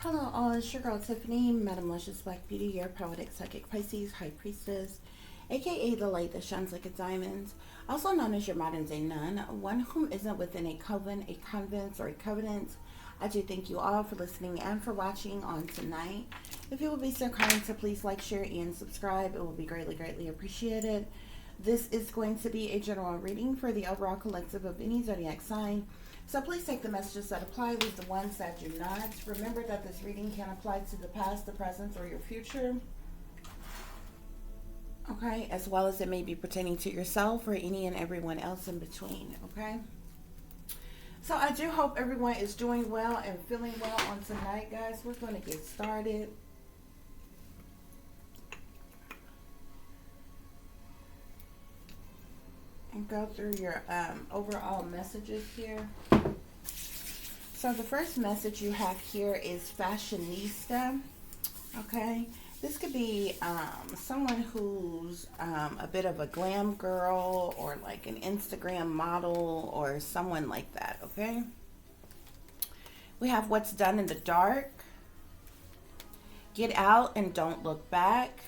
Hello all, it's your girl Tiffany, Madam Luscious Black Beauty, your poetic psychic Pisces, High Priestess, aka the light that shines like a diamond, also known as your modern day nun, one whom isn't within a coven, a convent, or a covenant. I do thank you all for listening and for watching on tonight. If you will be so kind to please like, share, and subscribe, it will be greatly, greatly appreciated. This is going to be a general reading for the overall collective of any zodiac sign. So please take the messages that apply, leave the ones that do not. Remember that this reading can apply to the past, the present, or your future. Okay, as well as it may be pertaining to yourself or any and everyone else in between. Okay. So I do hope everyone is doing well and feeling well on tonight, guys. We're going to get started. And go through your overall messages here. So the first message you have here is fashionista. Okay, this could be someone who's a bit of a glam girl or like an Instagram model or someone like that. Okay, we have what's done in the dark, get out and don't look back,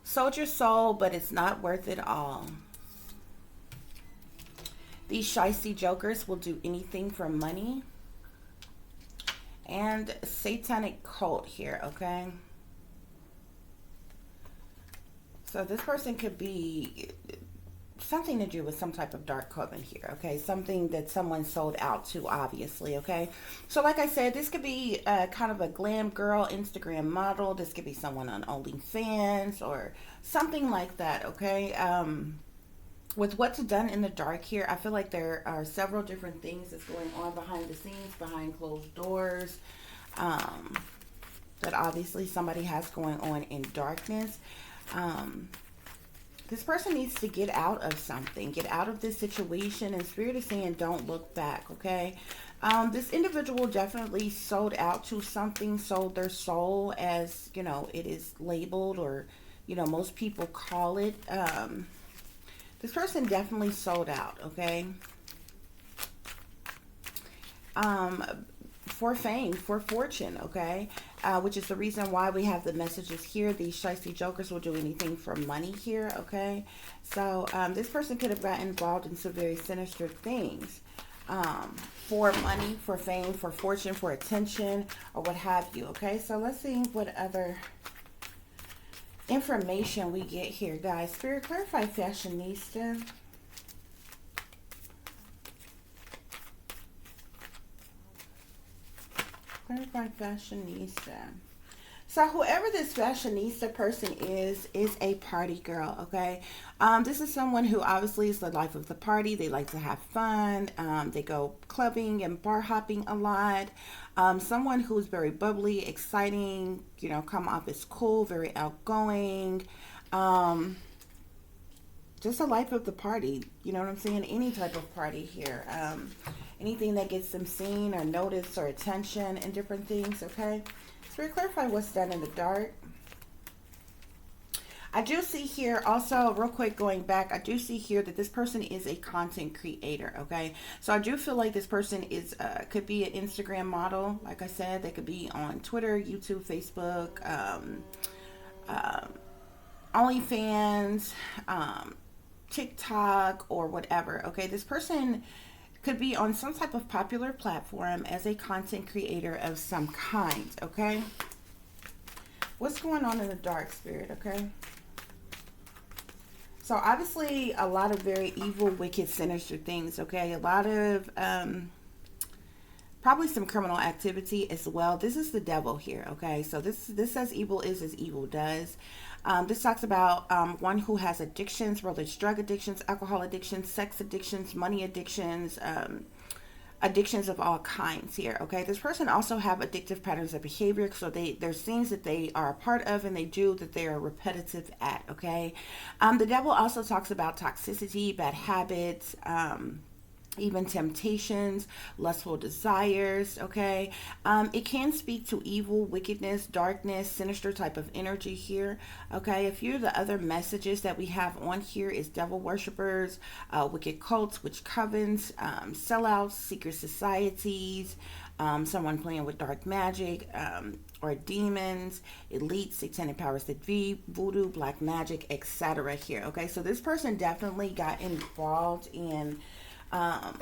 sold your soul, but it's not worth it all. These shisty jokers will do anything for money. And satanic cult here, okay? So this person could be something to do with some type of dark coven here, okay? Something that someone sold out to, obviously, okay? So like I said, this could be kind of a glam girl, Instagram model. This could be someone on OnlyFans or something like that, okay? With what's done in the dark here, I feel like there are several different things that's going on behind the scenes, behind closed doors, that obviously somebody has going on in darkness. This person needs to get out of something, get out of this situation, and Spirit is saying don't look back, okay? This individual definitely sold out to something, sold their soul, as, you know, it is labeled, or, you know, most people call it. This person definitely sold out, okay? For fame, for fortune, okay? Which is the reason why we have the messages here. These shisty jokers will do anything for money here, okay? So this person could have gotten involved in some very sinister things. For money, for fame, for fortune, for attention, or what have you, okay? So let's see what other information we get here, guys. Spirit, clarify fashionista. Clarify fashionista. So whoever this fashionista person is a party girl, okay? This is someone who obviously is the life of the party. They like to have fun. They go clubbing and bar hopping a lot. Someone who's very bubbly, exciting, you know, come off as cool, very outgoing. Just a life of the party, you know what I'm saying? Any type of party here. Anything that gets them seen or noticed or attention and different things, okay? Spirit, clarify what's done in the dark. I do see here also, real quick going back, I do see here that this person is a content creator, okay? So I do feel like this person is could be an Instagram model. Like I said, they could be on Twitter, YouTube, Facebook, OnlyFans, TikTok, or whatever, okay? This person could be on some type of popular platform as a content creator of some kind, okay? What's going on in the dark, Spirit, okay? So obviously a lot of very evil, wicked, sinister things, okay? A lot of probably some criminal activity as well. This is the devil here, okay? So this says evil is as evil does. This talks about one who has addictions, whether it's drug addictions, alcohol addictions, sex addictions, money addictions, addictions of all kinds here, okay? This person also have addictive patterns of behavior, so there's things that they are a part of and they do that they are repetitive at, okay? The devil also talks about toxicity, bad habits, even temptations, lustful desires, okay? It can speak to evil, wickedness, darkness, sinister type of energy here, okay? A few of the other messages that we have on here is devil worshippers, wicked cults, witch covens, sellouts, secret societies, someone playing with dark magic, or demons, elite, satanic powers that be, voodoo, black magic, etc. here. Okay, so this person definitely got involved in um,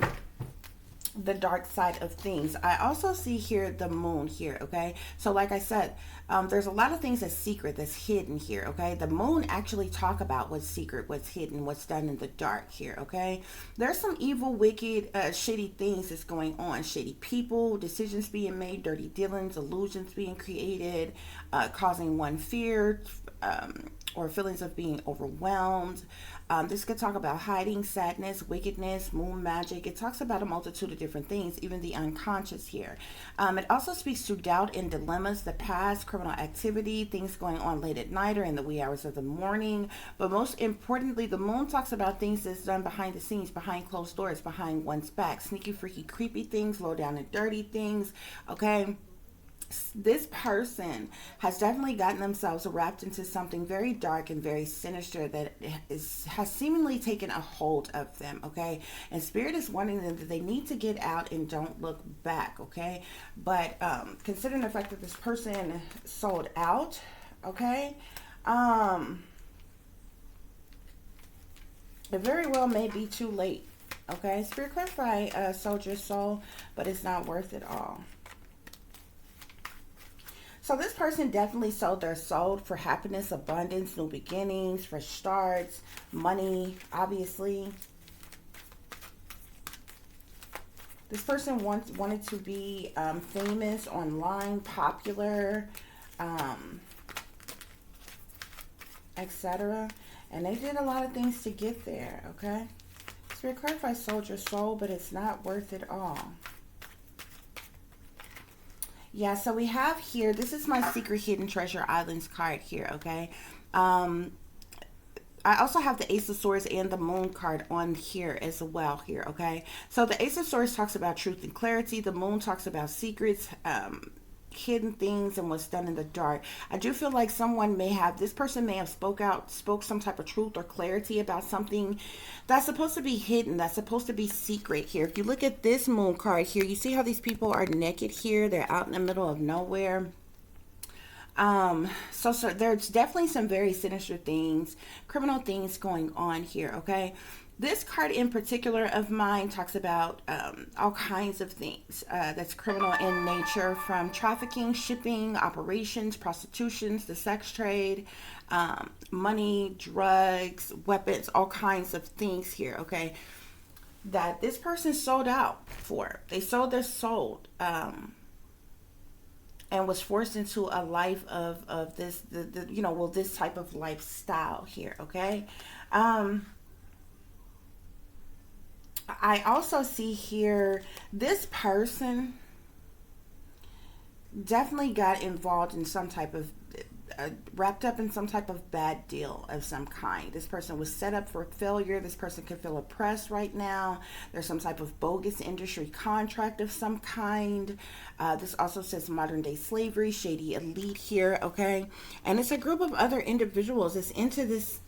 the dark side of things. I also see here the moon here. Okay, so like I said, there's a lot of things that's secret, that's hidden here. Okay, the moon actually talk about what's secret, what's hidden, what's done in the dark here. Okay, there's some evil, wicked, shady things that's going on, shady people, decisions being made, dirty dealings, illusions being created, causing one fear, or feelings of being overwhelmed. This could talk about hiding, sadness, wickedness, moon magic. It talks about a multitude of different things, even the unconscious here. It also speaks to doubt and dilemmas, the past, criminal activity, things going on late at night or in the wee hours of the morning. But most importantly, the moon talks about things that's done behind the scenes, behind closed doors, behind one's back. Sneaky, freaky, creepy things, low down and dirty things. Okay, this person has definitely gotten themselves wrapped into something very dark and very sinister that has seemingly taken a hold of them. Okay, and spirit is warning them that they need to get out and don't look back. Okay, but considering the fact that this person sold out, okay, it very well may be too late. Okay, spirit clarify, sold your soul, but it's not worth it all. So this person definitely sold their soul for happiness, abundance, new beginnings, fresh starts, money, obviously. This person wanted to be famous online, popular, etc. And they did a lot of things to get there, okay? Spirit clarify, sold your soul, but it's not worth it all. Yeah, so we have here, this is my Secret Hidden Treasure Islands card here, okay? I also have the Ace of Swords and the Moon card on here as well here, okay? So the Ace of Swords talks about truth and clarity. The Moon talks about secrets, hidden things, and what's done in the dark. I do feel like this person may have spoke some type of truth or clarity about something that's supposed to be hidden, that's supposed to be secret here. If you look at this Moon card here, you see how these people are naked here. They're out in the middle of nowhere. So there's definitely some very sinister things, criminal things going on here, okay? This card in particular of mine talks about all kinds of things that's criminal in nature, from trafficking, shipping, operations, prostitutions, the sex trade, money, drugs, weapons, all kinds of things here, okay, that this person sold out for. They sold their soul, and was forced into a life of this, this type of lifestyle here, okay? I also see here this person definitely got involved in some type of wrapped up in some type of bad deal of some kind. This person was set up for failure. This person could feel oppressed right now. There's some type of bogus industry contract of some kind. This also says modern day slavery, shady elite here, okay? And it's a group of other individuals that's into this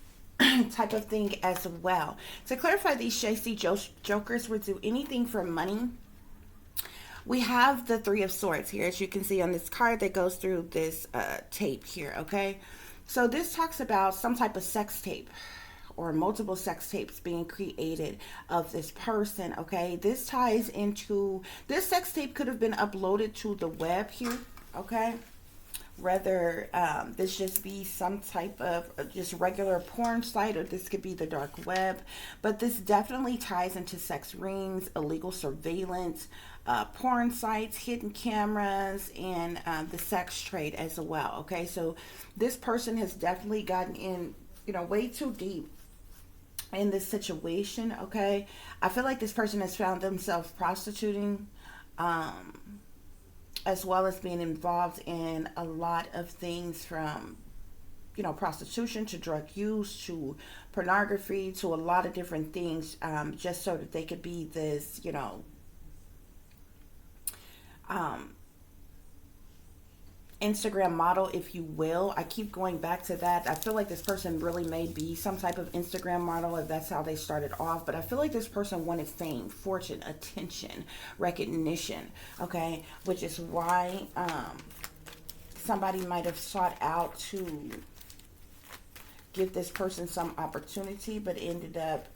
type of thing as well. To clarify, these shady jokers would do anything for money. We have the Three of Swords here, as you can see on this card that goes through this tape here, okay? So this talks about some type of sex tape or multiple sex tapes being created of this person, okay? This ties into, this sex tape could have been uploaded to the web here, okay? Whether this just be some type of just regular porn site, or this could be the dark web, but this definitely ties into sex rings, illegal surveillance, porn sites, hidden cameras, and the sex trade as well, okay? So this person has definitely gotten in, way too deep in this situation, okay? I feel like this person has found themselves prostituting, as well as being involved in a lot of things, from prostitution to drug use to pornography to a lot of different things, just so that they could be this Instagram model, if you will. I keep going back to that. I feel like this person really may be some type of Instagram model if that's how they started off. But I feel like this person wanted fame, fortune, attention, recognition. Okay, which is why somebody might have sought out to give this person some opportunity, but ended up,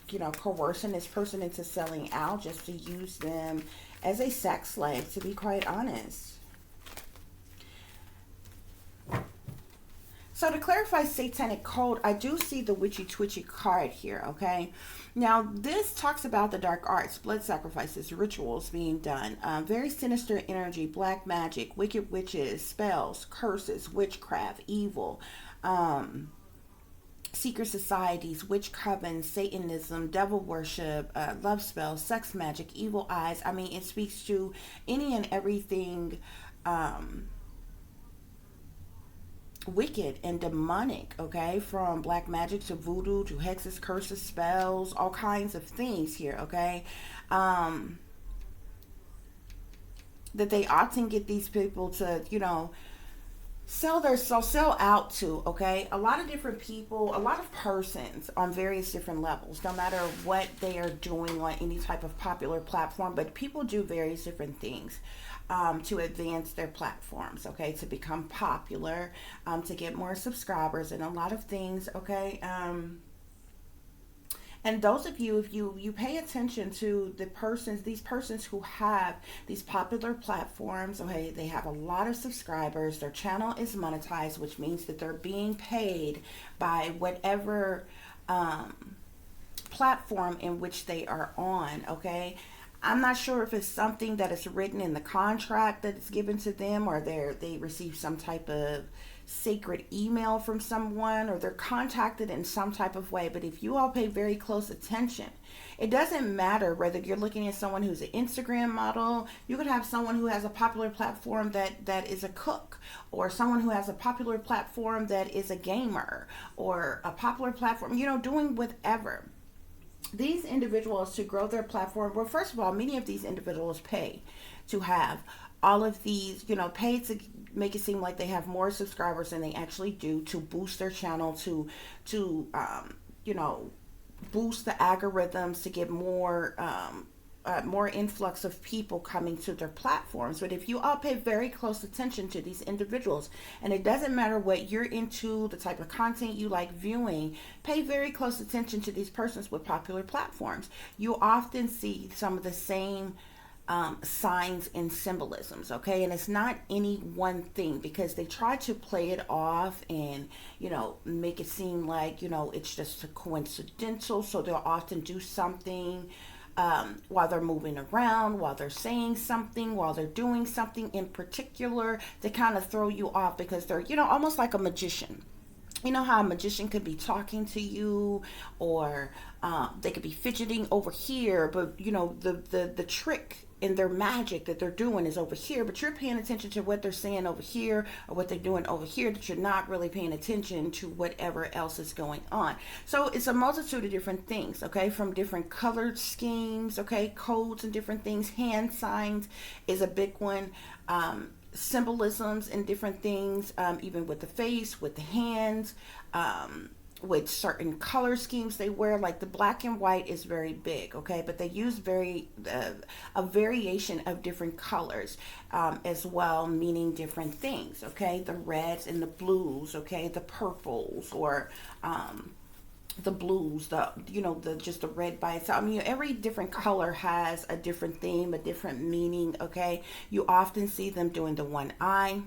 you know, coercing this person into selling out just to use them as a sex slave, to be quite honest. So to clarify satanic code, I do see the witchy twitchy card here, okay? Now, this talks about the dark arts, blood sacrifices, rituals being done, very sinister energy, black magic, wicked witches, spells, curses, witchcraft, evil, secret societies, witch covens, Satanism, devil worship, love spells, sex magic, evil eyes. I mean, it speaks to any and everything wicked and demonic, okay, from black magic to voodoo to hexes, curses, spells, all kinds of things here, okay, that they often get these people to, you know, sell out to, okay, a lot of different people, a lot of persons on various different levels, no matter what they are doing on any type of popular platform, but people do various different things to advance their platforms, okay, to become popular, to get more subscribers and a lot of things, okay. And those of you, if you pay attention to these persons who have these popular platforms, okay, they have a lot of subscribers, their channel is monetized, which means that they're being paid by whatever platform in which they are on, okay. I'm not sure if it's something that is written in the contract that is given to them, or they receive some type of sacred email from someone, or they're contacted in some type of way. But if you all pay very close attention, it doesn't matter whether you're looking at someone who's an Instagram model. You could have someone who has a popular platform that is a cook, or someone who has a popular platform that is a gamer, or a popular platform, you know, doing whatever. These individuals, to grow their platform, well, first of all, many of these individuals pay to have all of these, you know, pay to make it seem like they have more subscribers than they actually do, to boost their channel, to you know, boost the algorithms, to get more influx of people coming to their platforms. But if you all pay very close attention to these individuals, and it doesn't matter what you're into, the type of content you like viewing, pay very close attention to these persons with popular platforms. You often see some of the same signs and symbolisms, okay, and it's not any one thing, because they try to play it off and, you know, make it seem like, you know, it's just a coincidental. So they'll often do something while they're moving around, while they're saying something, while they're doing something in particular, to kind of throw you off, because they're, you know, almost like a magician. You know how a magician could be talking to you, or they could be fidgeting over here, but, you know, the trick in their magic that they're doing is over here, but you're paying attention to what they're saying over here, or what they're doing over here, that you're not really paying attention to whatever else is going on. So it's a multitude of different things, okay, from different colored schemes, okay, codes and different things. Hand signs is a big one. Symbolisms and different things, even with the face, with the hands, with certain color schemes they wear, like the black and white is very big, okay, but they use a variation of different colors as well, meaning different things, okay, the reds and the blues, okay, the purples, or the blues, the, you know, the just the red by itself. I mean, every different color has a different theme, a different meaning, okay. You often see them doing the one eye,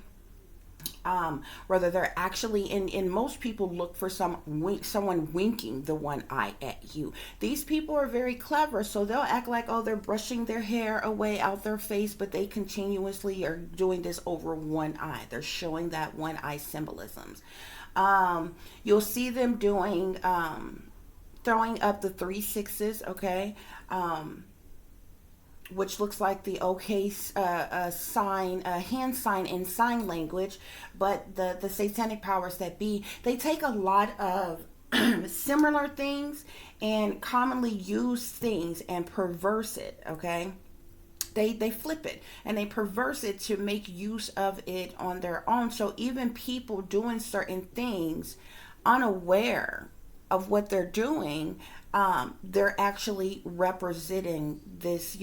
whether they're actually in most people look for someone winking the one eye at you. These people are very clever, so they'll act like, oh, they're brushing their hair away out their face, but they continuously are doing this over one eye. They're showing that one eye symbolisms. You'll see them doing throwing up the 3 6s, okay, which looks like the okay sign, hand sign in sign language. But the satanic powers that be, they take a lot of similar things and commonly used things and perverse it, okay. they flip it and they perverse it to make use of it on their own. So even people doing certain things unaware of what they're doing, they're actually representing this,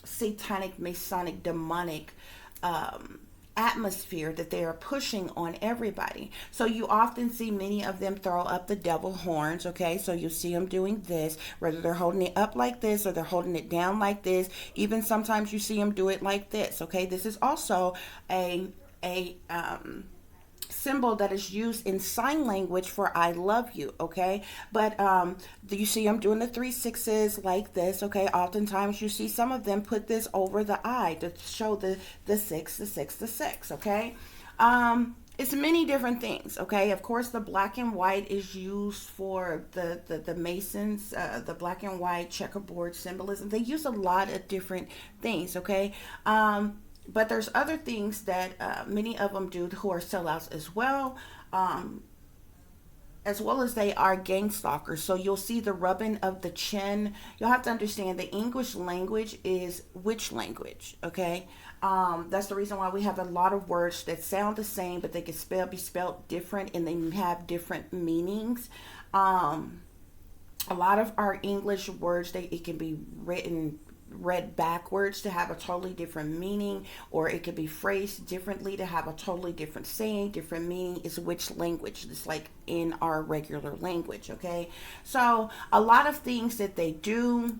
satanic, masonic, demonic atmosphere that they are pushing on everybody. So you often see many of them throw up the devil horns, okay? So you see them doing this, whether they're holding it up like this or they're holding it down like this. Even sometimes you see them do it like this, okay? This is also a symbol that is used in sign language for I love you, okay? But you see them doing the 3 6s like this, okay? Oftentimes you see some of them put this over the eye to show the 6, the 6, the 6, okay? It's many different things, okay? Of course, the black and white is used for the Masons, the black and white checkerboard symbolism. They use a lot of different things, okay? But there's other things that many of them do who are sellouts as well as they are gang stalkers. So you'll see the rubbing of the chin. You'll have to understand the English language is witch language, okay? That's the reason why we have a lot of words that sound the same, but they can be spelled different and they have different meanings. A lot of our English words, it can be read backwards to have a totally different meaning, or it could be phrased differently to have a totally different saying, different meaning. Is which language, just like in our regular language, okay? So a lot of things that they do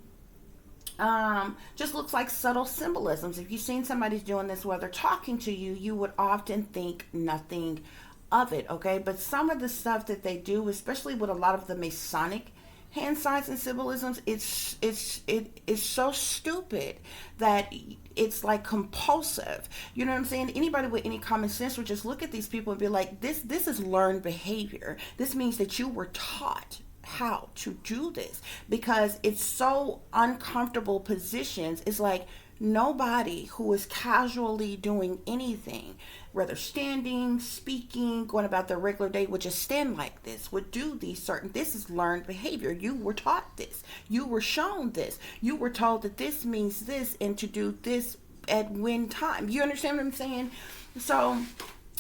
just looks like subtle symbolisms. If you've seen somebody doing this while they're talking to you, you would often think nothing of it, okay? But some of the stuff that they do, especially with a lot of the Masonic hand signs and symbolisms, it is so stupid that it's like compulsive. You know what I'm saying? Anybody with any common sense would just look at these people and be like, this is learned behavior. This means that you were taught how to do this, because it's so uncomfortable positions. It's like nobody who is casually doing anything, whether standing, speaking, going about their regular day, would just stand like this, would do these certain, this is learned behavior. You were taught this. You were shown this. You were told that this means this and to do this at when time. You understand what I'm saying? So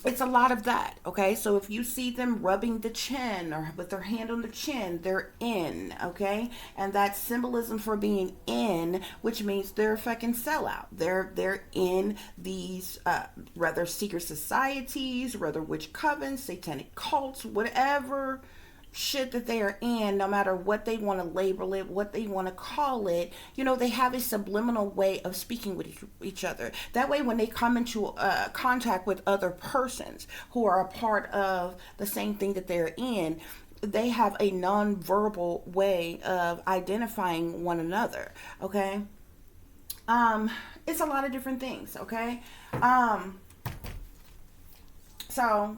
it's a lot of that, okay? So if you see them rubbing the chin or with their hand on the chin, they're in, okay? And that's symbolism for being in, which means they're a fucking sellout. They're in these, rather secret societies, rather witch covens, satanic cults, whatever shit that they are in, no matter what they want to label it, what they want to call it, they have a subliminal way of speaking with each other. That way, when they come into contact with other persons who are a part of the same thing that they're in, they have a non-verbal way of identifying one another, okay? It's a lot of different things, okay? So,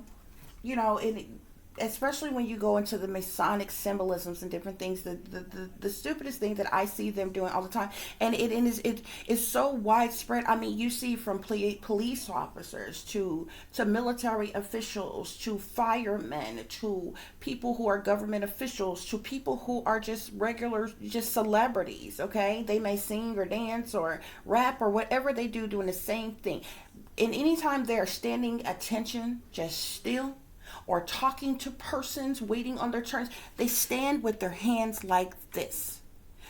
especially when you go into the Masonic symbolisms and different things, the stupidest thing that I see them doing all the time, and it is so widespread. I mean, you see from police officers to military officials to firemen to people who are government officials to people who are just regular, just celebrities, okay? They may sing or dance or rap or whatever they do, doing the same thing. And anytime they're standing attention, just still, or talking to persons waiting on their turns, they stand with their hands like this.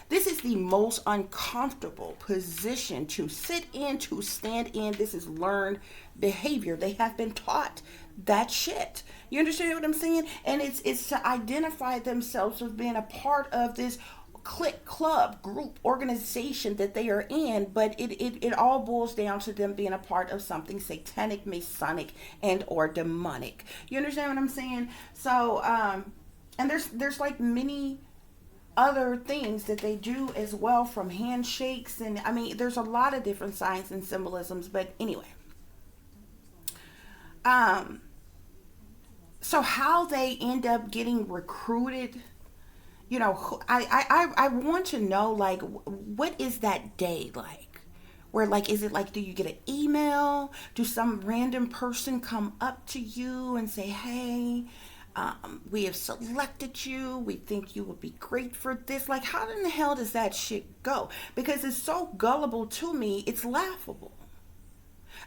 This is the most uncomfortable position to sit in, to stand in. This is learned behavior. They have been taught that shit. You understand what I'm saying? And it's to identify themselves as being a part of this clique, club, group, organization that they are in, but it all boils down to them being a part of something satanic, Masonic, and or demonic. You understand what I'm saying? So, and there's like many other things that they do as well, from handshakes, and I mean, there's a lot of different signs and symbolisms, but anyway. So how they end up getting recruited, I want to know, like, what is that day like? Where, like, is it like, do you get an email? Do some random person come up to you and say, hey, We have selected you. We think you would be great for this. Like, how in the hell does that shit go? Because it's so gullible to me, it's laughable.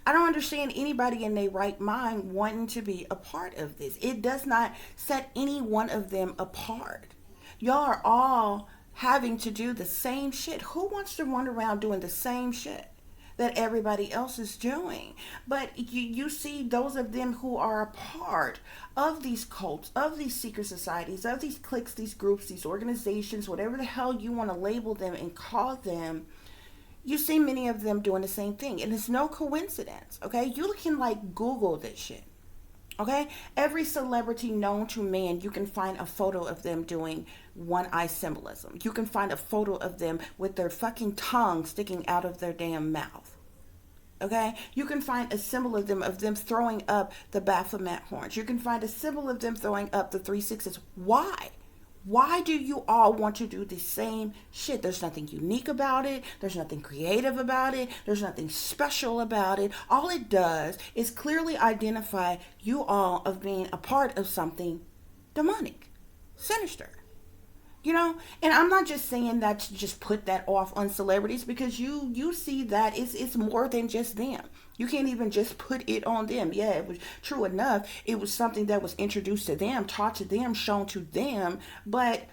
I don't understand anybody in their right mind wanting to be a part of this. It does not set any one of them apart. Y'all are all having to do the same shit. Who wants to run around doing the same shit that everybody else is doing? But you see those of them who are a part of these cults, of these secret societies, of these cliques, these groups, these organizations, whatever the hell you want to label them and call them. You see many of them doing the same thing, and it's no coincidence. Okay, you can like Google this shit. Okay, every celebrity known to man, you can find a photo of them doing one eye symbolism. You can find a photo of them with their fucking tongue sticking out of their damn mouth. Okay, you can find a symbol of them throwing up the Baphomet horns. You can find a symbol of them throwing up the 3 6s. Why? Why do you all want to do the same shit? There's nothing unique about it. There's nothing creative about it. There's nothing special about it. All it does is clearly identify you all of being a part of something demonic, sinister. You know, and I'm not just saying that to just put that off on celebrities, because you see that it's more than just them. You can't even just put it on them. Yeah, it was true enough. It was something that was introduced to them, taught to them, shown to them, but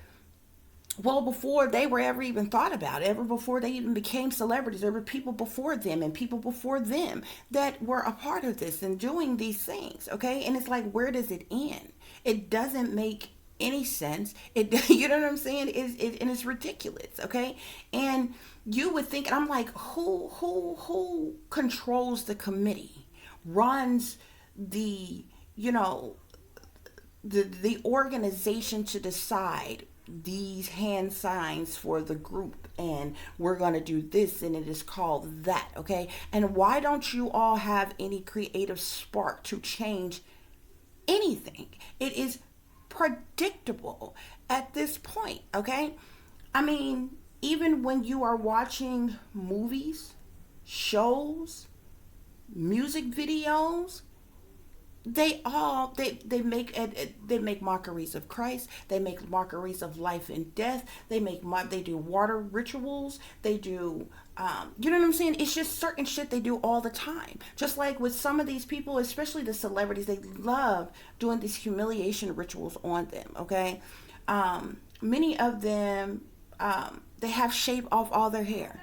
well before they were ever even thought about it, ever before they even became celebrities, there were people before them and people before them that were a part of this and doing these things. Okay, and it's like, where does it end? It doesn't make any sense. It, you know what I'm saying? And it's ridiculous. Okay, and you would think, and I'm like, who controls the committee, runs the, you know, the organization to decide these hand signs for the group, and we're going to do this and it is called that. Okay, and why don't you all have any creative spark to change anything? It is predictable at this point. Okay, I mean, even when you are watching movies, shows, music videos, they make mockeries of Christ. They make mockeries of life and death. They do water rituals. They do you know what I'm saying? It's just certain shit they do all the time. Just like with some of these people, especially the celebrities, they love doing these humiliation rituals on them. Okay, many of them they have shave off all their hair.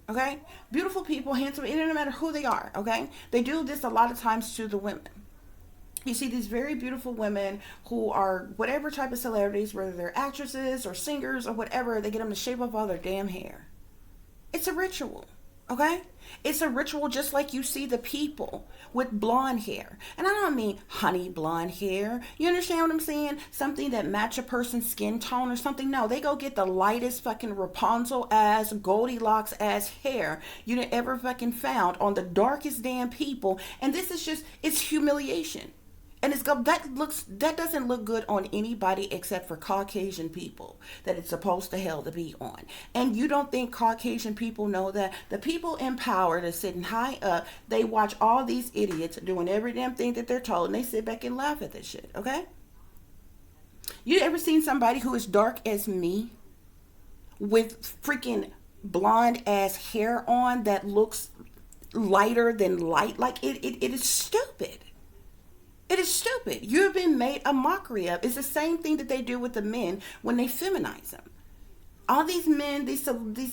Okay, beautiful people, handsome, it doesn't matter who they are. Okay, they do this a lot of times to the women. You see these very beautiful women who are whatever type of celebrities, whether they're actresses or singers or whatever, they get them to shave off all their damn hair. It's a ritual, okay? It's a ritual, just like you see the people with blonde hair. And I don't mean honey blonde hair. You understand what I'm saying? Something that match a person's skin tone or something. No, they go get the lightest fucking Rapunzel ass, Goldilocks ass hair you ever fucking found on the darkest damn people. And this is just, it's humiliation. And that doesn't look good on anybody except for Caucasian people that it's supposed to hell to be on. And you don't think Caucasian people know that? The people in power that's sitting high up, they watch all these idiots doing every damn thing that they're told, and they sit back and laugh at this shit, okay? You ever seen somebody who is dark as me with freaking blonde ass hair on that looks lighter than light? Like, it is stupid. It is stupid. You've been made a mockery of. It's the same thing that they do with the men when they feminize them. All these men, these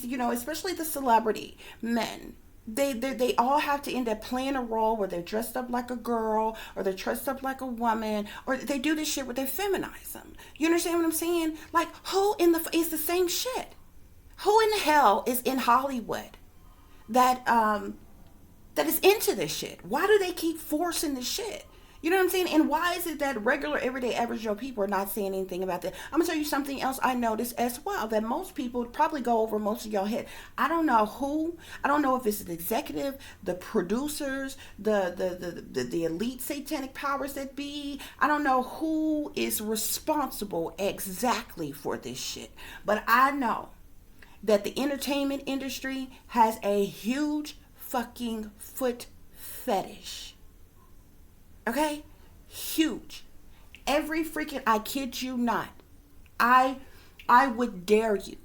you know, especially the celebrity men, they all have to end up playing a role where they're dressed up like a girl or they're dressed up like a woman, or they do this shit where they feminize them. You understand what I'm saying? Like, who in the it's the same shit. Who in the hell is in Hollywood that that is into this shit? Why do they keep forcing this shit? You know what I'm saying? And why is it that regular, everyday, average Joe people are not saying anything about that? I'm going to tell you something else I noticed as well, that most people probably go over most of y'all head. I don't know who. I don't know if it's the executive, the producers, the elite satanic powers that be. I don't know who is responsible exactly for this shit. But I know that the entertainment industry has a huge fucking foot fetish. Okay? Huge. Every freaking, I kid you not. I I would dare you,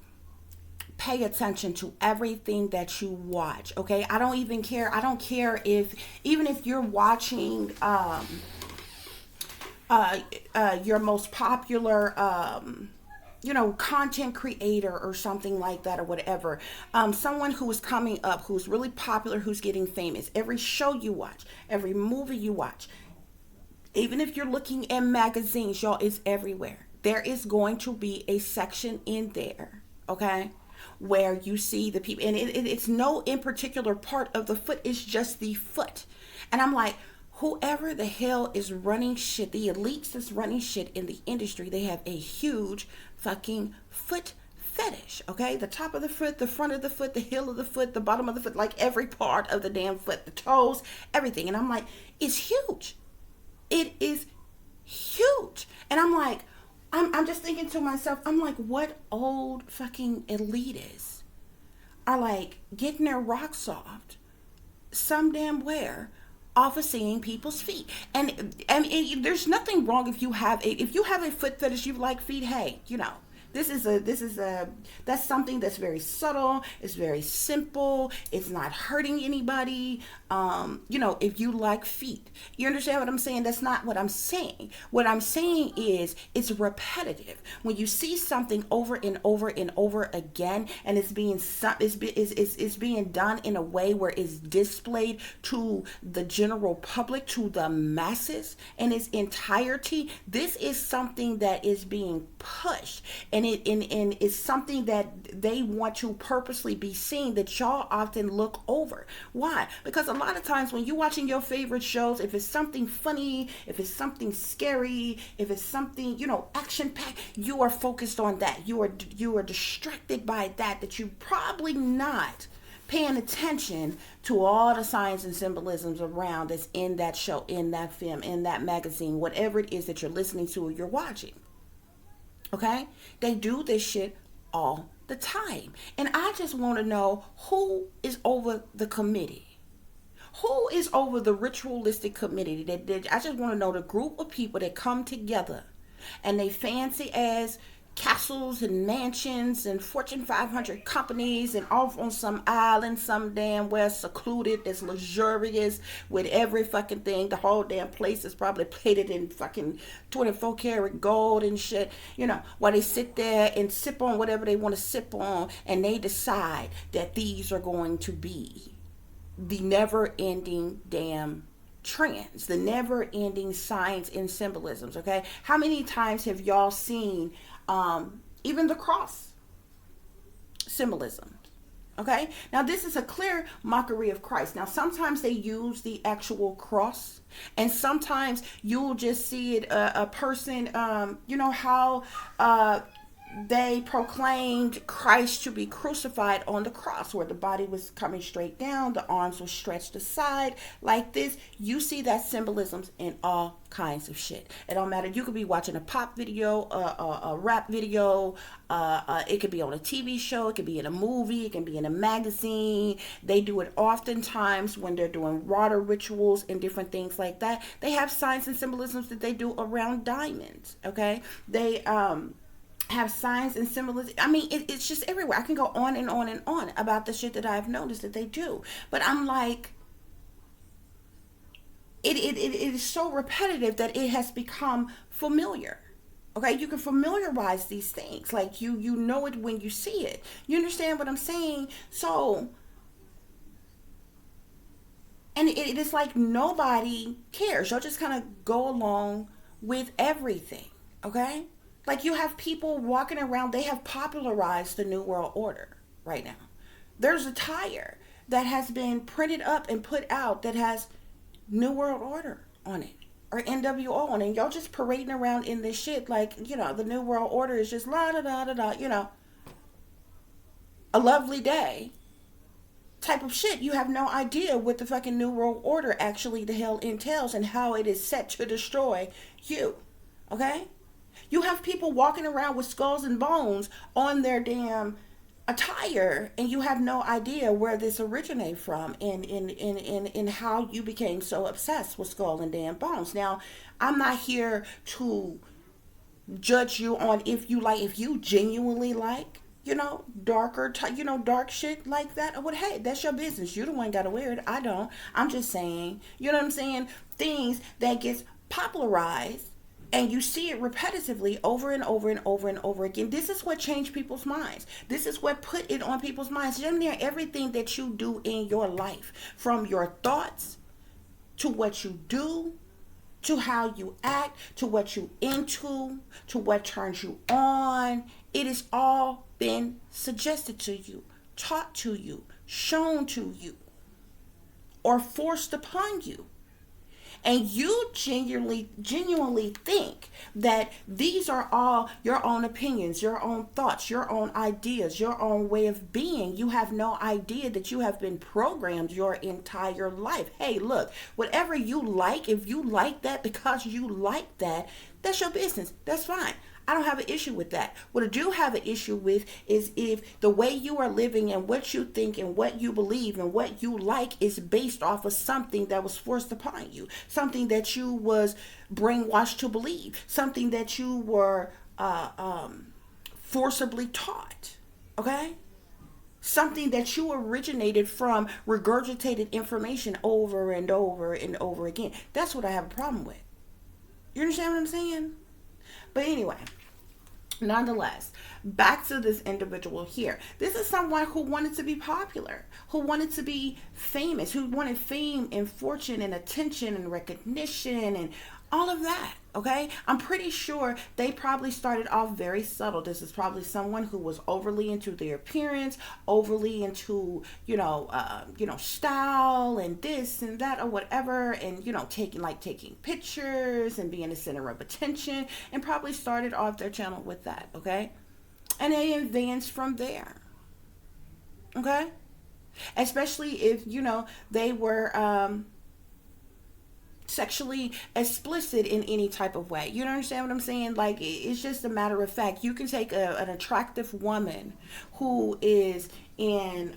pay attention to everything that you watch. Okay, I don't even care. I don't care if, even if you're watching your most popular content creator or something like that, or whatever, someone who is coming up, who's really popular, who's getting famous. Every show you watch, every movie you watch, even if you're looking at magazines, y'all, it's everywhere. There is going to be a section in there, okay, where you see the people, and it's no in particular part of the foot, it's just the foot. And I'm like, whoever the hell is running shit, the elites that's running shit in the industry, they have a huge fucking foot fetish, okay? The top of the foot, the front of the foot, the heel of the foot, the bottom of the foot, like every part of the damn foot, the toes, everything. And I'm like, it's huge. It is huge. And I'm like, I'm just thinking to myself, I'm like, what old fucking elitists are like getting their rocks soft some damn where off of seeing people's feet? And there's nothing wrong if you have a foot fetish, you like feet. Hey, this is a that's something that's very subtle. It's very simple. It's not hurting anybody. If you like feet, you understand what I'm saying? That's not what I'm saying. What I'm saying is it's repetitive. When you see something over and over and over again, and it's being done in a way where it's displayed to the general public, to the masses in its entirety, this is something that is being pushed, and it's something that they want to purposely be seen, that y'all often look over. Why? Because a lot of times when you're watching your favorite shows, if it's something funny, if it's something scary, if it's something, action packed, you are focused on that. You are distracted by that you probably not paying attention to all the signs and symbolisms around that's in that show, in that film, in that magazine, whatever it is that you're listening to or you're watching. Okay? They do this shit all the time. And I just want to know who is over the committee. Who is over the ritualistic committee? I just want to know the group of people that come together and they fancy as castles and mansions and Fortune 500 companies and off on some island, some damn where secluded, that's luxurious with every fucking thing. The whole damn place is probably plated in fucking 24 karat gold and shit, while they sit there and sip on whatever they want to sip on, and they decide that these are going to be the never-ending damn trends, the never-ending signs and symbolisms. Okay, how many times have y'all seen even the cross symbolism? Okay, now this is a clear mockery of Christ. Now sometimes they use the actual cross, and sometimes you'll just see it a person, how they proclaimed Christ to be crucified on the cross, where the body was coming straight down, the arms were stretched aside like this. You see that symbolisms in all kinds of shit. It don't matter. You could be watching a pop video, a rap video, it could be on a TV show, it could be in a movie, it can be in a magazine. They do it oftentimes when they're doing water rituals and different things like that. They have signs and symbolisms that they do around diamonds. Okay, they have signs and symbolism. I mean, it's just everywhere. I can go on and on and on about the shit that I've noticed that they do. But I'm like, it is so repetitive that it has become familiar. Okay, you can familiarize these things. Like you know it when you see it. You understand what I'm saying? So, and it is like nobody cares. You'll just kind of go along with everything. Okay? Like you have people walking around, they have popularized the New World Order right now. There's a tire that has been printed up and put out that has New World Order on it, or NWO on it. And y'all just parading around in this shit like, the New World Order is just la da da da da, a lovely day type of shit. You have no idea what the fucking New World Order actually the hell entails and how it is set to destroy you. Okay? You have people walking around with skulls and bones on their damn attire, and you have no idea where this originated from, and how you became so obsessed with skull and damn bones. Now, I'm not here to judge you on if you genuinely like, darker, dark shit like that, or what. Hey, that's your business. You the one gotta wear it. I don't. I'm just saying, you know what I'm saying? Things that gets popularized, and you see it repetitively over and over and over and over again. This is what changed people's minds. This is what put it on people's minds. Damn near everything that you do in your life, from your thoughts to what you do, to how you act, to what you into, to what turns you on. It has all been suggested to you, taught to you, shown to you, or forced upon you. And you genuinely think that these are all your own opinions, your own thoughts, your own ideas, your own way of being. You have no idea that you have been programmed your entire life. Hey, look, whatever you like, if you like that because you like that, that's your business. That's fine. I don't have an issue with that. What I do have an issue with is if the way you are living and what you think and what you believe and what you like is based off of something that was forced upon you, something that you was brainwashed to believe, something that you were forcibly taught, okay? Something that you originated from regurgitated information over and over and over again. That's what I have a problem with. You understand what I'm saying? But anyway, nonetheless, back to this individual here. This is someone who wanted to be popular, who wanted to be famous, who wanted fame and fortune and attention and recognition and all of that. Okay, I'm pretty sure they probably started off very subtle. This is probably someone who was overly into their appearance, overly into style and this and that or whatever, and taking pictures and being the center of attention, and probably started off their channel with that. Okay, and they advanced from there. Okay, especially if they were sexually explicit in any type of way. You understand what I'm saying? Like, it's just a matter of fact. You can take an attractive woman who is in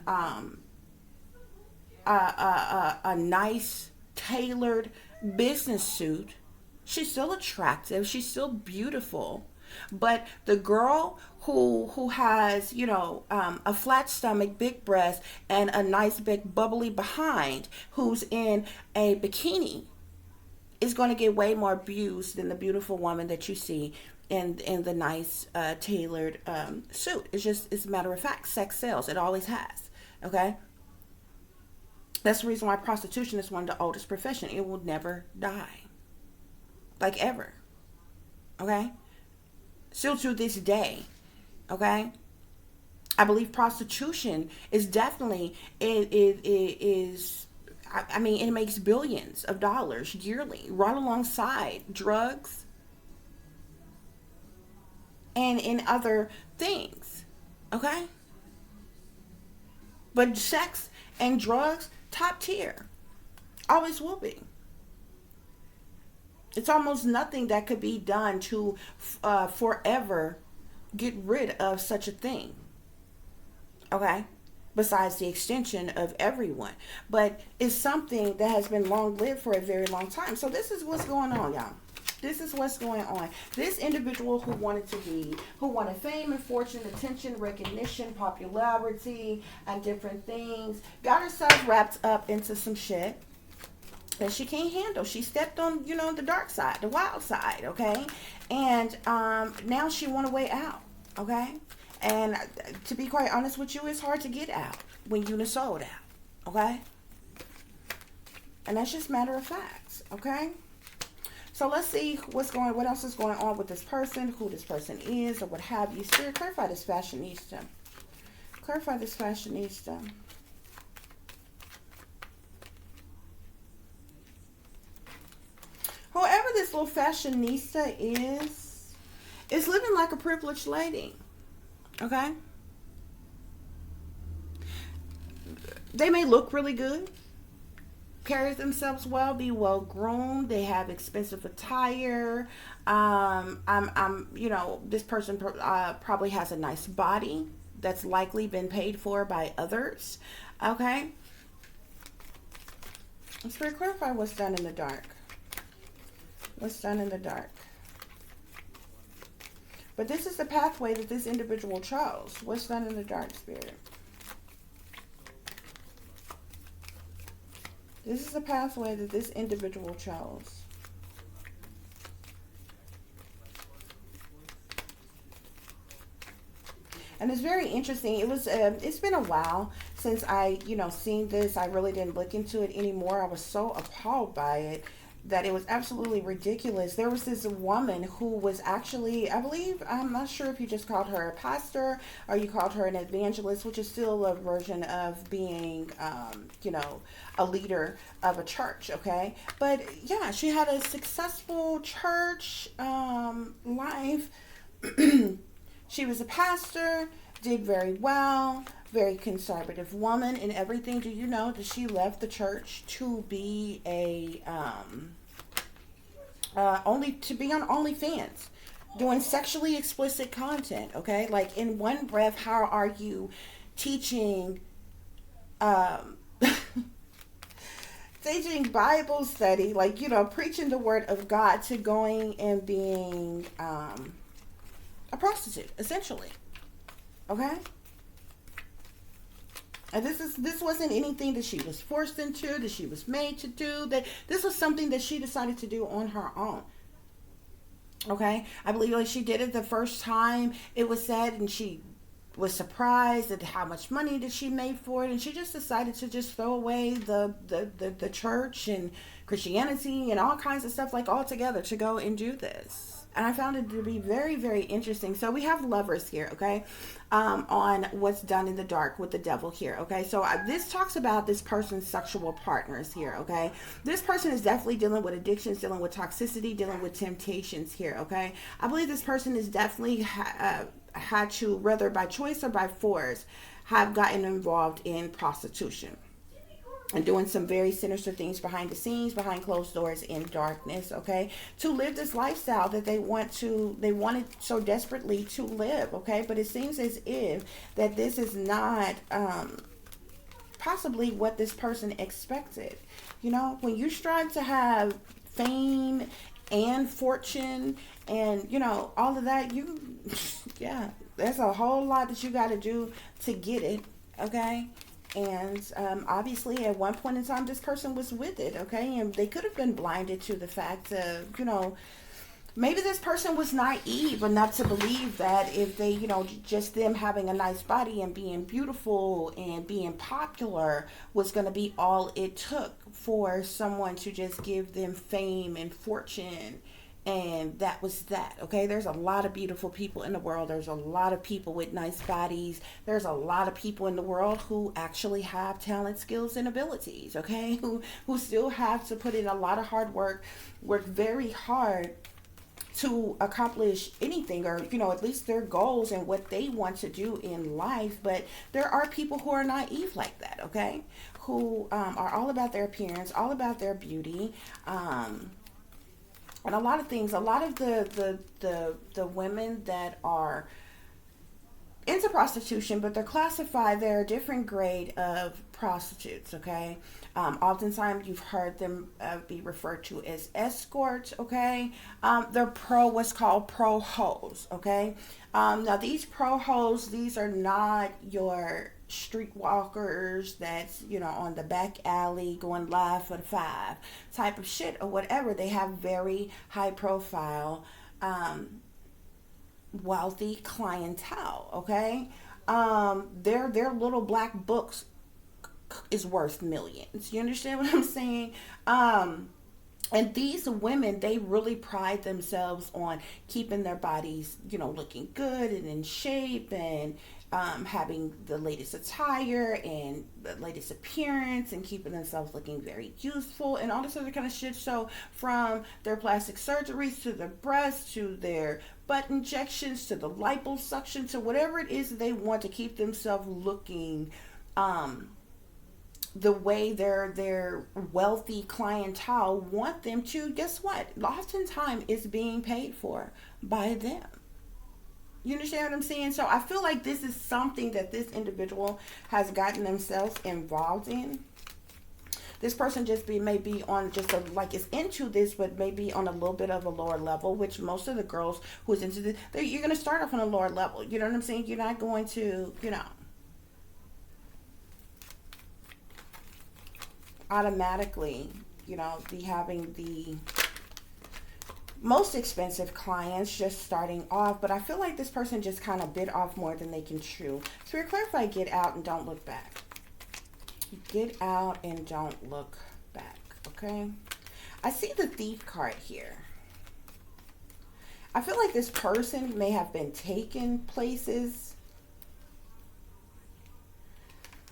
a nice tailored business suit. She's still attractive, she's still beautiful. But the girl who has a flat stomach, big breast, and a nice big bubbly behind, who's in a bikini, is going to get way more views than the beautiful woman that you see in the nice tailored suit. It's a matter of fact. Sex sells. It always has. Okay? That's the reason why prostitution is one of the oldest professions. It will never die. Like, ever. Okay? Still to this day. Okay? I believe prostitution is definitely, it is, I mean, it makes billions of dollars yearly, right alongside drugs and in other things. Okay? But sex and drugs, top tier. Always will be. It's almost nothing that could be done to forever get rid of such a thing. Okay? Besides the extension of everyone. But it's something that has been long lived for a very long time. So this is what's going on, y'all. This is what's going on. This individual who wanted fame and fortune, attention, recognition, popularity, and different things, got herself wrapped up into some shit that she can't handle. She stepped on, the dark side, the wild side, okay? And now she want a way out, okay? And to be quite honest with you, it's hard to get out when you're sold out, okay? And that's just matter of facts, okay? So let's see what else is going on with this person, who this person is, or what have you. Spirit, clarify this fashionista. Clarify this fashionista. Whoever this little fashionista is living like a privileged lady. Okay? They may look really good, carry themselves well, be well groomed. They have expensive attire. This person probably has a nice body. that's likely been paid for by others. Okay, let's clarify what's done in the dark. What's done in the dark? But this is the pathway that this individual chose. What's done in the dark, Spirit? This is the pathway that this individual chose. And it's very interesting. It's been a while since I, seen this. I really didn't look into it anymore. I was so appalled by it that it was absolutely ridiculous. There was this woman who was actually, I believe, I'm not sure if you just called her a pastor or you called her an evangelist, which is still a version of being, a leader of a church, okay? But yeah, she had a successful church life. She was a pastor, did very well, very conservative woman and everything. Do you know that she left the church to be only to be on OnlyFans, doing sexually explicit content? Okay, like in one breath, how are you teaching, teaching Bible study, like preaching the word of God, to going and being a prostitute, essentially? Okay. And this wasn't anything that she was forced into, that she was made to do. That this was something that she decided to do on her own. Okay, I believe like she did it the first time it was said, and she was surprised at how much money that she made for it, and she just decided to just throw away the church and Christianity and all kinds of stuff like altogether to go and do this. And I found it to be very, very interesting. So we have Lovers here, okay, on what's done in the dark with the devil here, okay? So this talks about this person's sexual partners here, okay? This person is definitely dealing with addictions, dealing with toxicity, dealing with temptations here, okay? I believe this person is definitely had to, whether by choice or by force, have gotten involved in prostitution and doing some very sinister things behind the scenes, behind closed doors, in darkness, okay, to live this lifestyle that they wanted so desperately to live, okay? But it seems as if that this is not possibly what this person expected. When you strive to have fame and fortune and all of that, yeah, there's a whole lot that you got to do to get it, okay? And obviously at one point in time this person was with it, okay? And they could have been blinded to the fact of, maybe this person was naive enough to believe that if they, just them having a nice body and being beautiful and being popular was going to be all it took for someone to just give them fame and fortune. And that was that, okay? There's a lot of beautiful people in the world. There's a lot of people with nice bodies. There's a lot of people in the world who actually have talent, skills, and abilities, okay? Who still have to put in a lot of hard work very hard to accomplish anything, or at least their goals and what they want to do in life. But there are people who are naive like that, okay? Who are all about their appearance, all about their beauty, and a lot of things. A lot of the women that are into prostitution, but they're a different grade of prostitutes, okay? Oftentimes you've heard them be referred to as escorts, okay? They're what's called pro hoes, okay? Now these pro hoes, these are not your streetwalkers that's on the back alley going live for the 5 type of shit or whatever. They have very high profile wealthy clientele, okay? Their little black books is worth millions. You understand what I'm saying? And these women, they really pride themselves on keeping their bodies, looking good and in shape, and having the latest attire and the latest appearance, and keeping themselves looking very youthful and all this other kind of shit. So from their plastic surgeries to their breasts to their butt injections to the liposuction to whatever it is that they want to keep themselves looking the way their wealthy clientele want them to, guess what? Oftentimes it's being paid for by them. You understand what I'm saying? So I feel like this is something that this individual has gotten themselves involved in. This person just may be on just a, like, is into this, but maybe on a little bit of a lower level, which most of the girls who's into this, you're going to start off on a lower level. You know what I'm saying? You're not going to, automatically, be having the most expensive clients just starting off. But I feel like this person just kind of bit off more than they can chew. So we clarify, get out and don't look back. Get out and don't look back, okay? I see the Thief card here. I feel like this person may have been taken places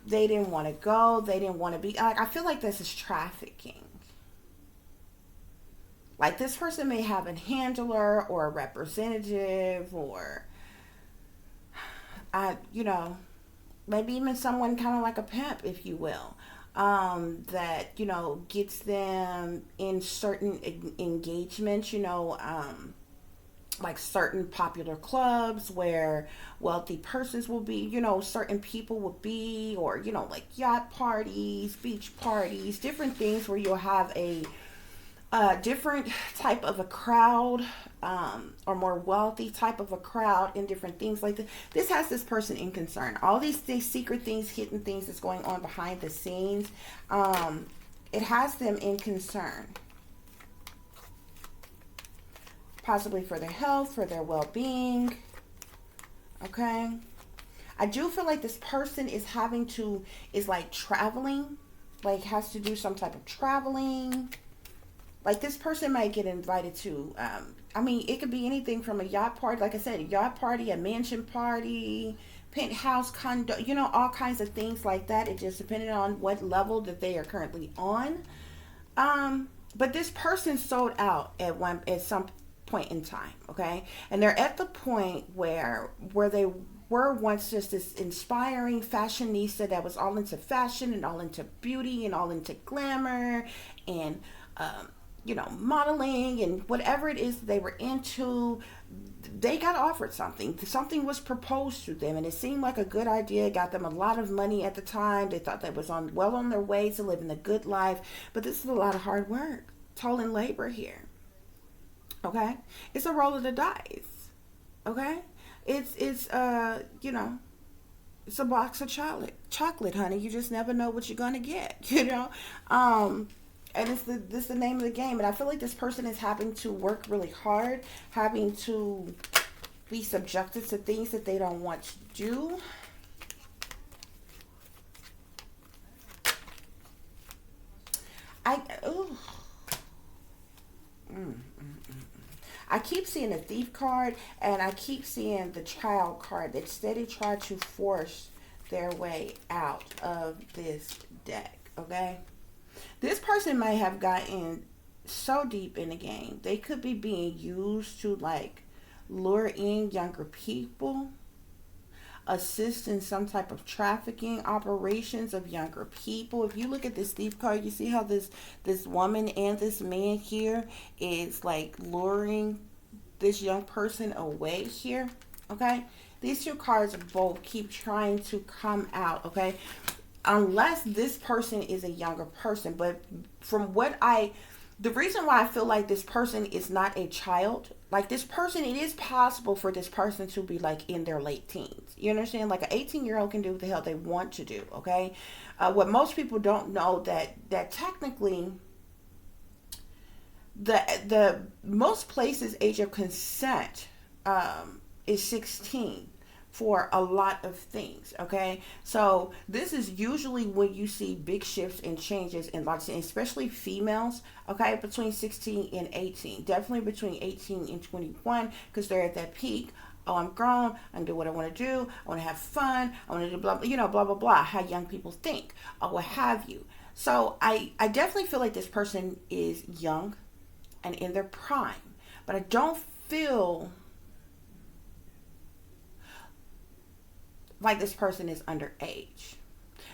they didn't want to go. They didn't want to be. Like, I feel like this is trafficking. Like, this person may have a handler or a representative, or, maybe even someone kind of like a pimp, if you will, that, gets them in certain engagements, like certain popular clubs where wealthy persons will be, certain people will be, or, like yacht parties, beach parties, different things where you'll have a different type of a crowd, or more wealthy type of a crowd, in different things like this. This has this person in concern. All these secret things, hidden things that's going on behind the scenes, it has them in concern. Possibly for their health, for their well-being. Okay. I do feel like this person is like traveling, like has to do some type of traveling. Like, this person might get invited to, it could be anything from a yacht party, like I said, a yacht party, a mansion party, penthouse, condo, all kinds of things like that. It just depended on what level that they are currently on. But this person sold out at some point in time, okay? And they're at the point where they were once just this inspiring fashionista that was all into fashion and all into beauty and all into glamour and, modeling and whatever it is they were into. They got offered something. Something was proposed to them, and it seemed like a good idea. It got them a lot of money at the time. They thought they was well on their way to living a good life. But this is a lot of hard work, toil and labor here. Okay, it's a roll of the dice. Okay, it's it's a box of chocolate, honey. You just never know what you're gonna get. And this is the name of the game. And I feel like this person is having to work really hard, having to be subjected to things that they don't want to do. I keep seeing the Thief card, and I keep seeing the Child card that steady try to force their way out of this deck, okay? This person might have gotten so deep in the game. They could be being used to, like, lure in younger people, assist in some type of trafficking operations of younger people. If you look at this Thief card, you see how this woman and this man here is like luring this young person away here, okay? These two cards both keep trying to come out, okay? Unless this person is a younger person. But from the reason why I feel like this person is not a child, like this person, it is possible for this person to be like in their late teens. You understand? Like an 18-year-old can do what the hell they want to do, okay? What most people don't know that technically the most places age of consent is 16 for a lot of things, okay? So this is usually when you see big shifts and changes in lots of, especially females, okay, between 16 and 18. Definitely between 18 and 21, because they're at that peak. Oh, I'm grown. I can do what I want to do. I want to have fun. I want to do blah, blah, blah, blah, how young people think, or what have you. So I definitely feel like this person is young and in their prime, but I don't feel like this person is underage,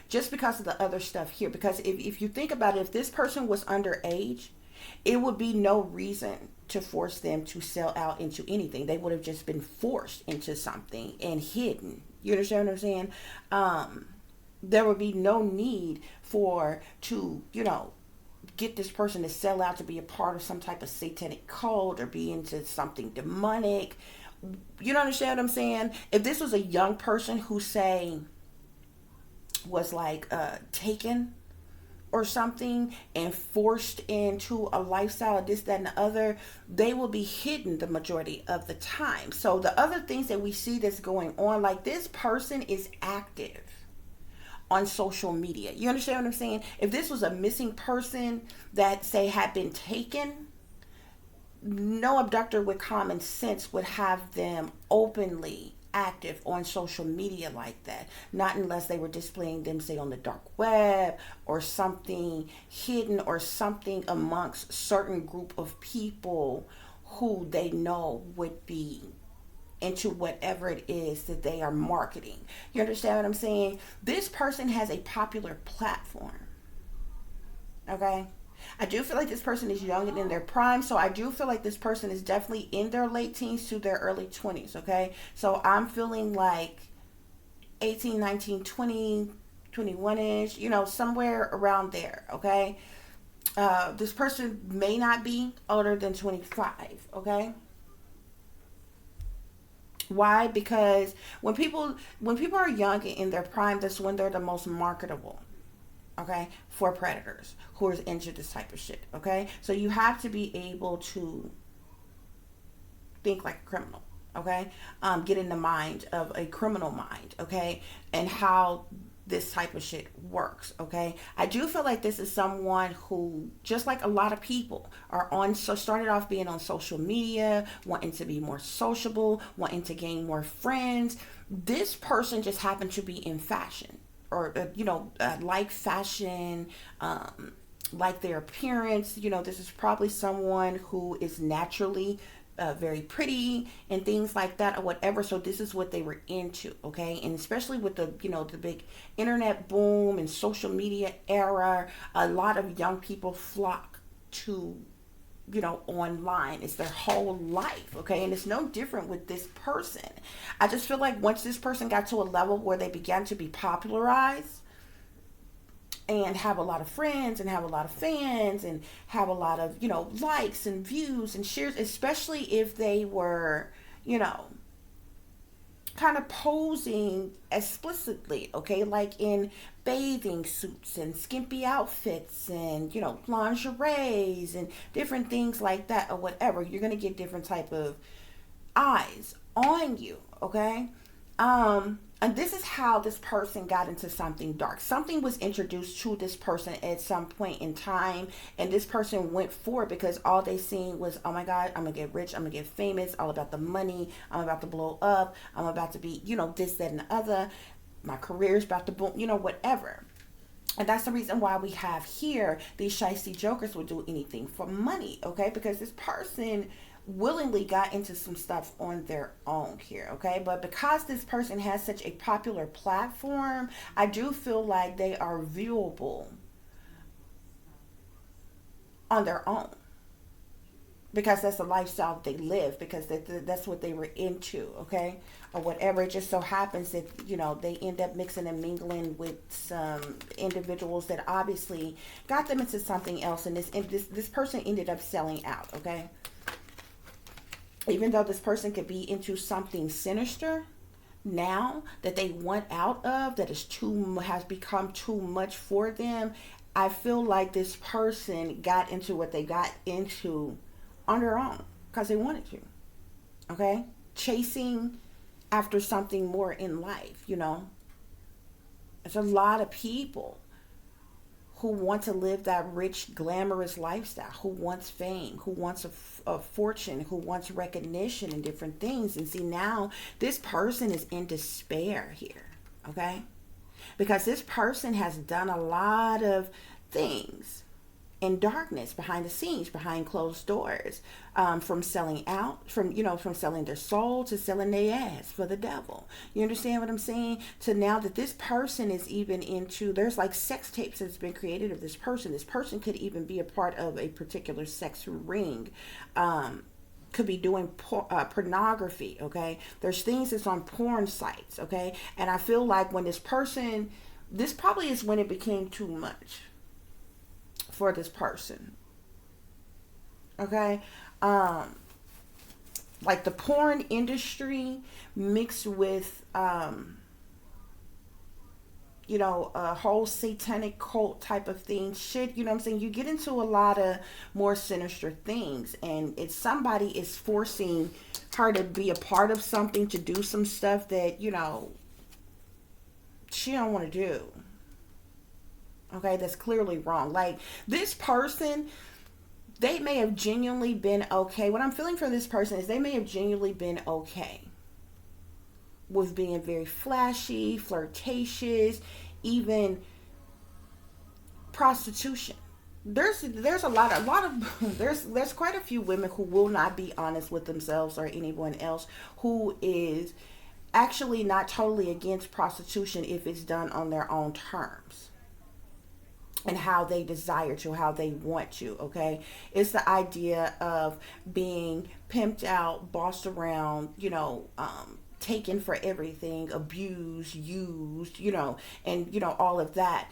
just because of the other stuff here. Because if you think about it, if this person was underage It would be no reason to force them to sell out into anything. They would have just been forced into something and hidden. You understand what I'm saying? There would be no need for to, get this person to sell out to be a part of some type of satanic cult or be into something demonic. You don't understand what I'm saying? If this was a young person who, say, was like taken or something and forced into a lifestyle of this, that, and the other, they will be hidden the majority of the time. So the other things that we see that's going on, like this person is active on social media. You understand what I'm saying? If this was a missing person that, say, had been taken, no abductor with common sense would have them openly active on social media like that, not unless they were displaying them, say, on the dark web or something hidden or something amongst certain group of people who they know would be into whatever it is that they are marketing. You understand what I'm saying? This person has a popular platform. Okay? I do feel like this person is young and in their prime, so I do feel like this person is definitely in their late teens to their early 20s, okay? So I'm feeling like 18, 19, 20, 21-ish, somewhere around there, okay? This person may not be older than 25, okay? Why? Because when people are young and in their prime, that's when they're the most marketable, okay, for predators who are into this type of shit, okay? So you have to be able to think like a criminal, okay? Get in the mind of a criminal mind, okay? And how this type of shit works, okay? I do feel like this is someone who, just like a lot of people, started off being on social media, wanting to be more sociable, wanting to gain more friends. This person just happened to be in fashion, or like fashion, like their appearance. This is probably someone who is naturally very pretty and things like that, or whatever. So this is what they were into, okay? And especially with the the big internet boom and social media era, a lot of young people flock to online. It's their whole life, okay? And it's no different with this person. I just feel like once this person got to a level where they began to be popularized and have a lot of friends and have a lot of fans and have a lot of likes and views and shares, especially if they were kind of posing explicitly, okay, like in bathing suits and skimpy outfits and lingeries and different things like that, or whatever, you're going to get different type of eyes on you, okay? And this is how this person got into something dark. Something was introduced to this person at some point in time, and this person went for it because all they seen was, oh my God, I'm gonna get rich, I'm gonna get famous, all about the money, I'm about to blow up, I'm about to be, this, that, and the other. My career's about to boom, whatever. And that's the reason why we have here these shiesty jokers will do anything for money, okay? Because this person willingly got into some stuff on their own here, okay? But because this person has such a popular platform, I do feel like they are viewable on their own, because that's the lifestyle they live, because that's what they were into, okay, or whatever. It just so happens that they end up mixing and mingling with some individuals that obviously got them into something else, and this person ended up selling out, okay? Even though this person could be into something sinister now that they want out of, that has become too much for them, I feel like this person got into what they got into on their own because they wanted to, okay? Chasing after something more in life, There's a lot of people who want to live that rich, glamorous lifestyle, who wants fame, who wants a fortune, who wants recognition and different things. And see, now this person is in despair here, okay? Because this person has done a lot of things in darkness, behind the scenes, behind closed doors, from selling out, from selling their soul to selling their ass for the devil. You understand what I'm saying? To now that this person is even into, there's like sex tapes that's been created of this person. This person could even be a part of a particular sex ring. Could be doing pornography. Okay, there's things that's on porn sites. Okay, and I feel like when this probably is when it became too much for this person. Okay, like the porn industry mixed with a whole satanic cult type of thing, shit, you know what I'm saying? You get into a lot of more sinister things, and it's somebody is forcing her to be a part of something, to do some stuff that, she don't want to do. Okay, that's clearly wrong. Like, this person, they may have genuinely been okay. What I'm feeling for this person is they may have genuinely been okay with being very flashy, flirtatious, even prostitution. There's a lot of there's quite a few women who will not be honest with themselves or anyone else, who is actually not totally against prostitution if it's done on their own terms and how they desire to, how they want to. Okay, it's the idea of being pimped out, bossed around, taken for everything, abused, used, and all of that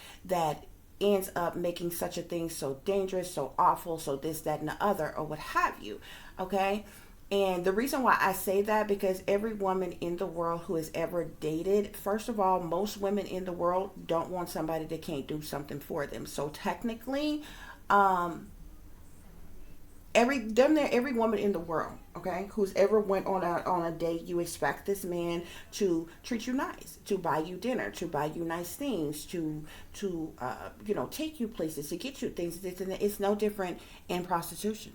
ends up making such a thing so dangerous, so awful, so this, that, and the other, or what have you. Okay, and the reason why I say that, because every woman in the world who has ever dated, first of all, most women in the world don't want somebody that can't do something for them. So technically, every woman in the world, okay, who's ever went on a date, you expect this man to treat you nice, to buy you dinner, to buy you nice things, to take you places, to get you things. It's no different in prostitution.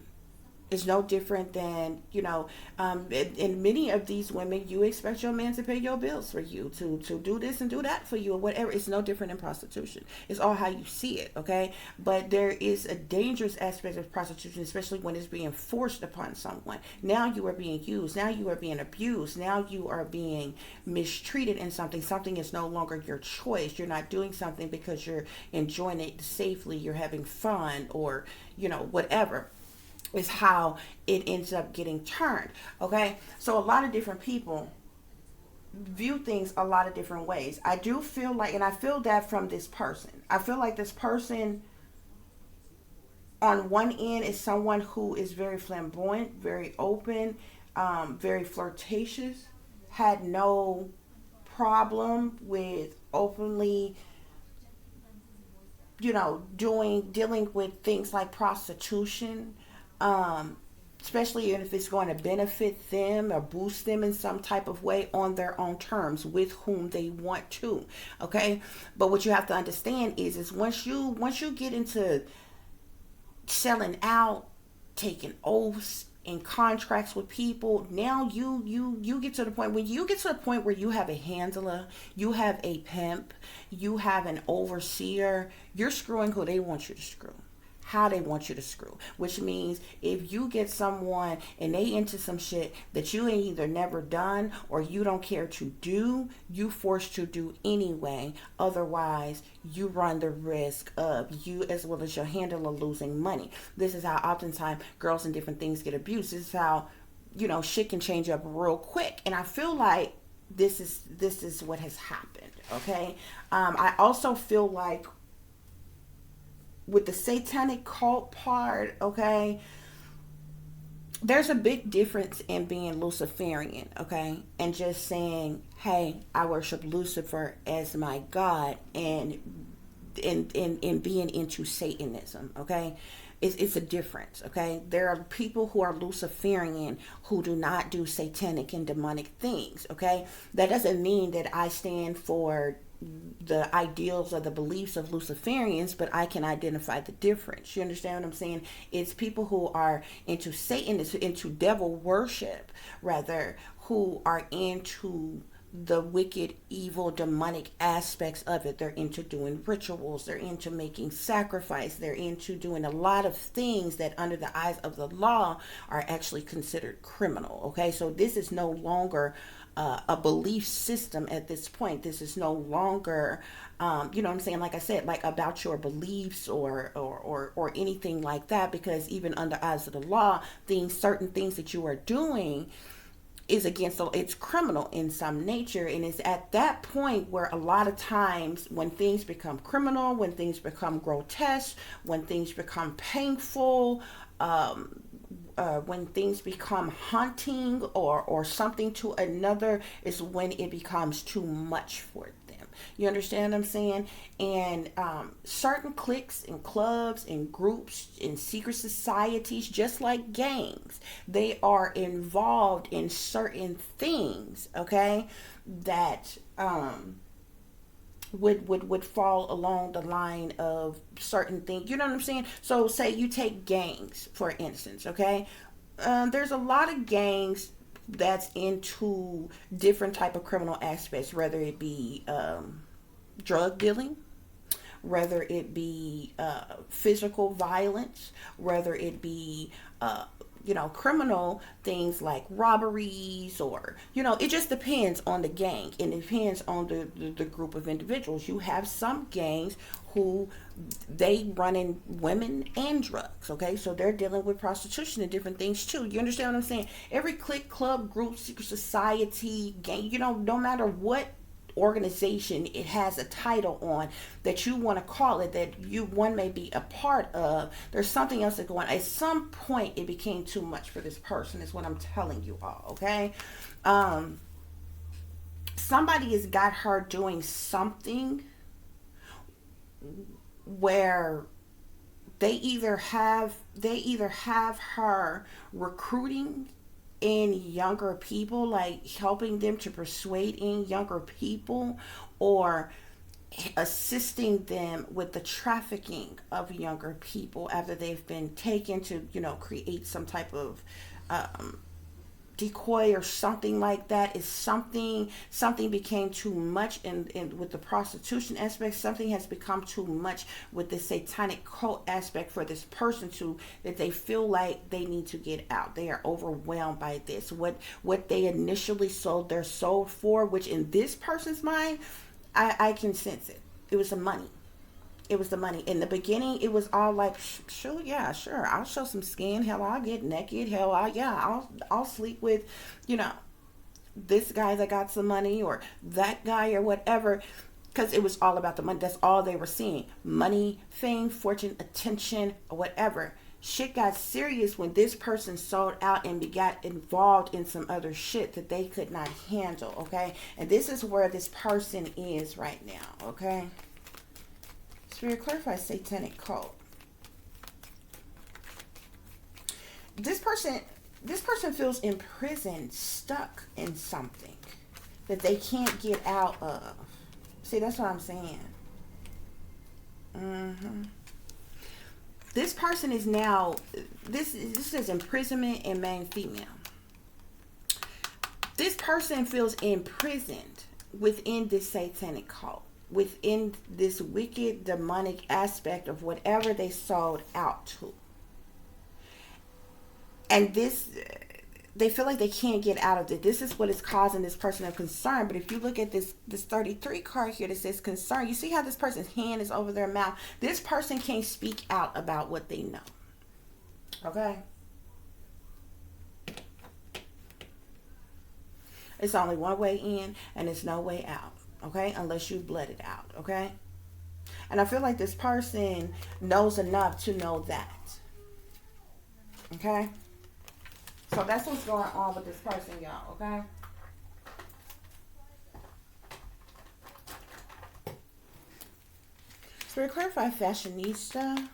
It's no different than, in many of these women, you expect your man to pay your bills for you, to do this and do that for you, or whatever. It's no different in prostitution. It's all how you see it, okay? But there is a dangerous aspect of prostitution, especially when it's being forced upon someone. Now you are being used. Now you are being abused. Now you are being mistreated in something. Something is no longer your choice. You're not doing something because you're enjoying it safely, you're having fun, or, whatever. Is how it ends up getting turned. Okay, so a lot of different people view things a lot of different ways. I do feel like, and I feel that from this person, I feel like this person on one end is someone who is very flamboyant, very open, very flirtatious, had no problem with openly dealing with things like prostitution, especially if it's going to benefit them or boost them in some type of way on their own terms with whom they want to. Okay, but what you have to understand is once you get into selling out, taking oaths and contracts with people, now you get to the point, when you get to the point where you have a handler, you have a pimp, you have an overseer, you're screwing who they want you to screw, how they want you to screw. Which means if you get someone and they into some shit that you ain't either never done or you don't care to do, you forced to do anyway. Otherwise, you run the risk of you as well as your handler losing money. This is how oftentimes girls and different things get abused. This is how, shit can change up real quick. And I feel like this is what has happened. Okay. I also feel like with the satanic cult part, okay, there's a big difference in being Luciferian, okay, and just saying, hey, I worship Lucifer as my God, and being into Satanism, okay. It's a difference, okay. There are people who are Luciferian who do not do satanic and demonic things, okay. That doesn't mean that I stand for the ideals or the beliefs of Luciferians, but I can identify the difference. You understand what I'm saying? It's people who are into Satan, into devil worship, rather, who are into the wicked, evil, demonic aspects of it. They're into doing rituals. They're into making sacrifice. They're into doing a lot of things that under the eyes of the law are actually considered criminal. Okay, so this is no longer a belief system at this point. This is no longer, you know what I'm saying? Like I said, like about your beliefs or anything like that, because even under eyes of the law, certain things that you are doing is against the, it's criminal in some nature. And it's at that point where a lot of times when things become criminal, when things become grotesque, when things become painful, when things become haunting or something to another, is when it becomes too much for them. You understand what I'm saying? And certain cliques and clubs and groups and secret societies, just like gangs, they are involved in certain things, okay, that would fall along the line of certain things. You know what I'm saying? So say you take gangs, for instance, okay? There's a lot of gangs that's into different type of criminal aspects, whether it be drug dealing, whether it be physical violence, whether it be criminal things like robberies, or it just depends on the gang, and it depends on the group of individuals. You have some gangs who they run in women and drugs, okay, so they're dealing with prostitution and different things too. You understand what I'm saying? Every clique, club, group, secret society, gang, no matter what organization it has a title on that you want to call it, that one may be a part of, there's something else that's going on. At some point it became too much for this person, is what I'm telling you all, okay? Somebody has got her doing something where they either have her recruiting in younger people, like helping them to persuade in younger people, or assisting them with the trafficking of younger people after they've been taken to create some type of decoy or something like that. Is something became too much in with the prostitution aspect. Something has become too much with the satanic cult aspect for this person that they feel like they need to get out. They are overwhelmed by this, what they initially sold their soul for, which in this person's mind, I can sense it. It was the money. It was the money. In the beginning, it was all like, sure, yeah, sure, I'll show some skin. Hell, I'll get naked. Hell, I'll sleep with, this guy that got some money, or that guy, or whatever. Because it was all about the money. That's all they were seeing. Money, fame, fortune, attention, or whatever. Shit got serious when this person sold out and got involved in some other shit that they could not handle, okay? And this is where this person is right now, okay? Spirit, clarify satanic cult. This person feels imprisoned, stuck in something that they can't get out of. See, that's what I'm saying. This person is now, this is imprisonment and main female. This person feels imprisoned within this satanic cult, within this wicked, demonic aspect of whatever they sold out to. And they feel like they can't get out of it. This is what is causing this person of concern. But if you look at this 33 card here that says concern, you see how this person's hand is over their mouth. This person can't speak out about what they know. Okay? It's only one way in, and it's no way out. Okay? Unless you bled it out. Okay? And I feel like this person knows enough to know that. Okay? So that's what's going on with this person, y'all, okay? Spirit, clarify fashionista,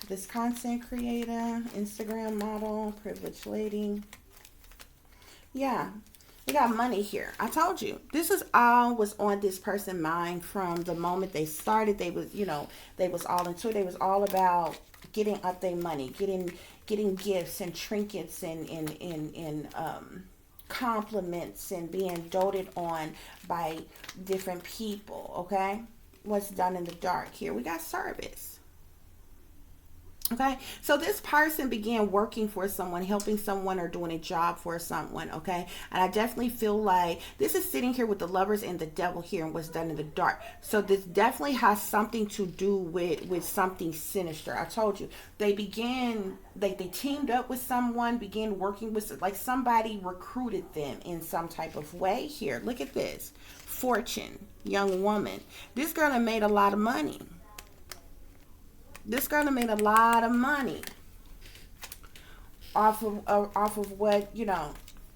this content creator, Instagram model, privileged lady. Yeah, we got money here. I told you. This is all was on this person's mind from the moment they started. They was, they was all into it. They was all about getting up their money, getting gifts and trinkets and compliments and being doted on by different people, okay? What's done in the dark here? We got service. Okay, so this person began working for someone, helping someone, or doing a job for someone. Okay, and I definitely feel like this is sitting here with the lovers and the devil here and what's done in the dark. So this definitely has something to do with something sinister. I told you they began, like they teamed up with someone, began working with, like somebody recruited them in some type of way. Here, look at this, fortune, young woman. This girl had made a lot of money. This girl made a lot of money off of what, you know,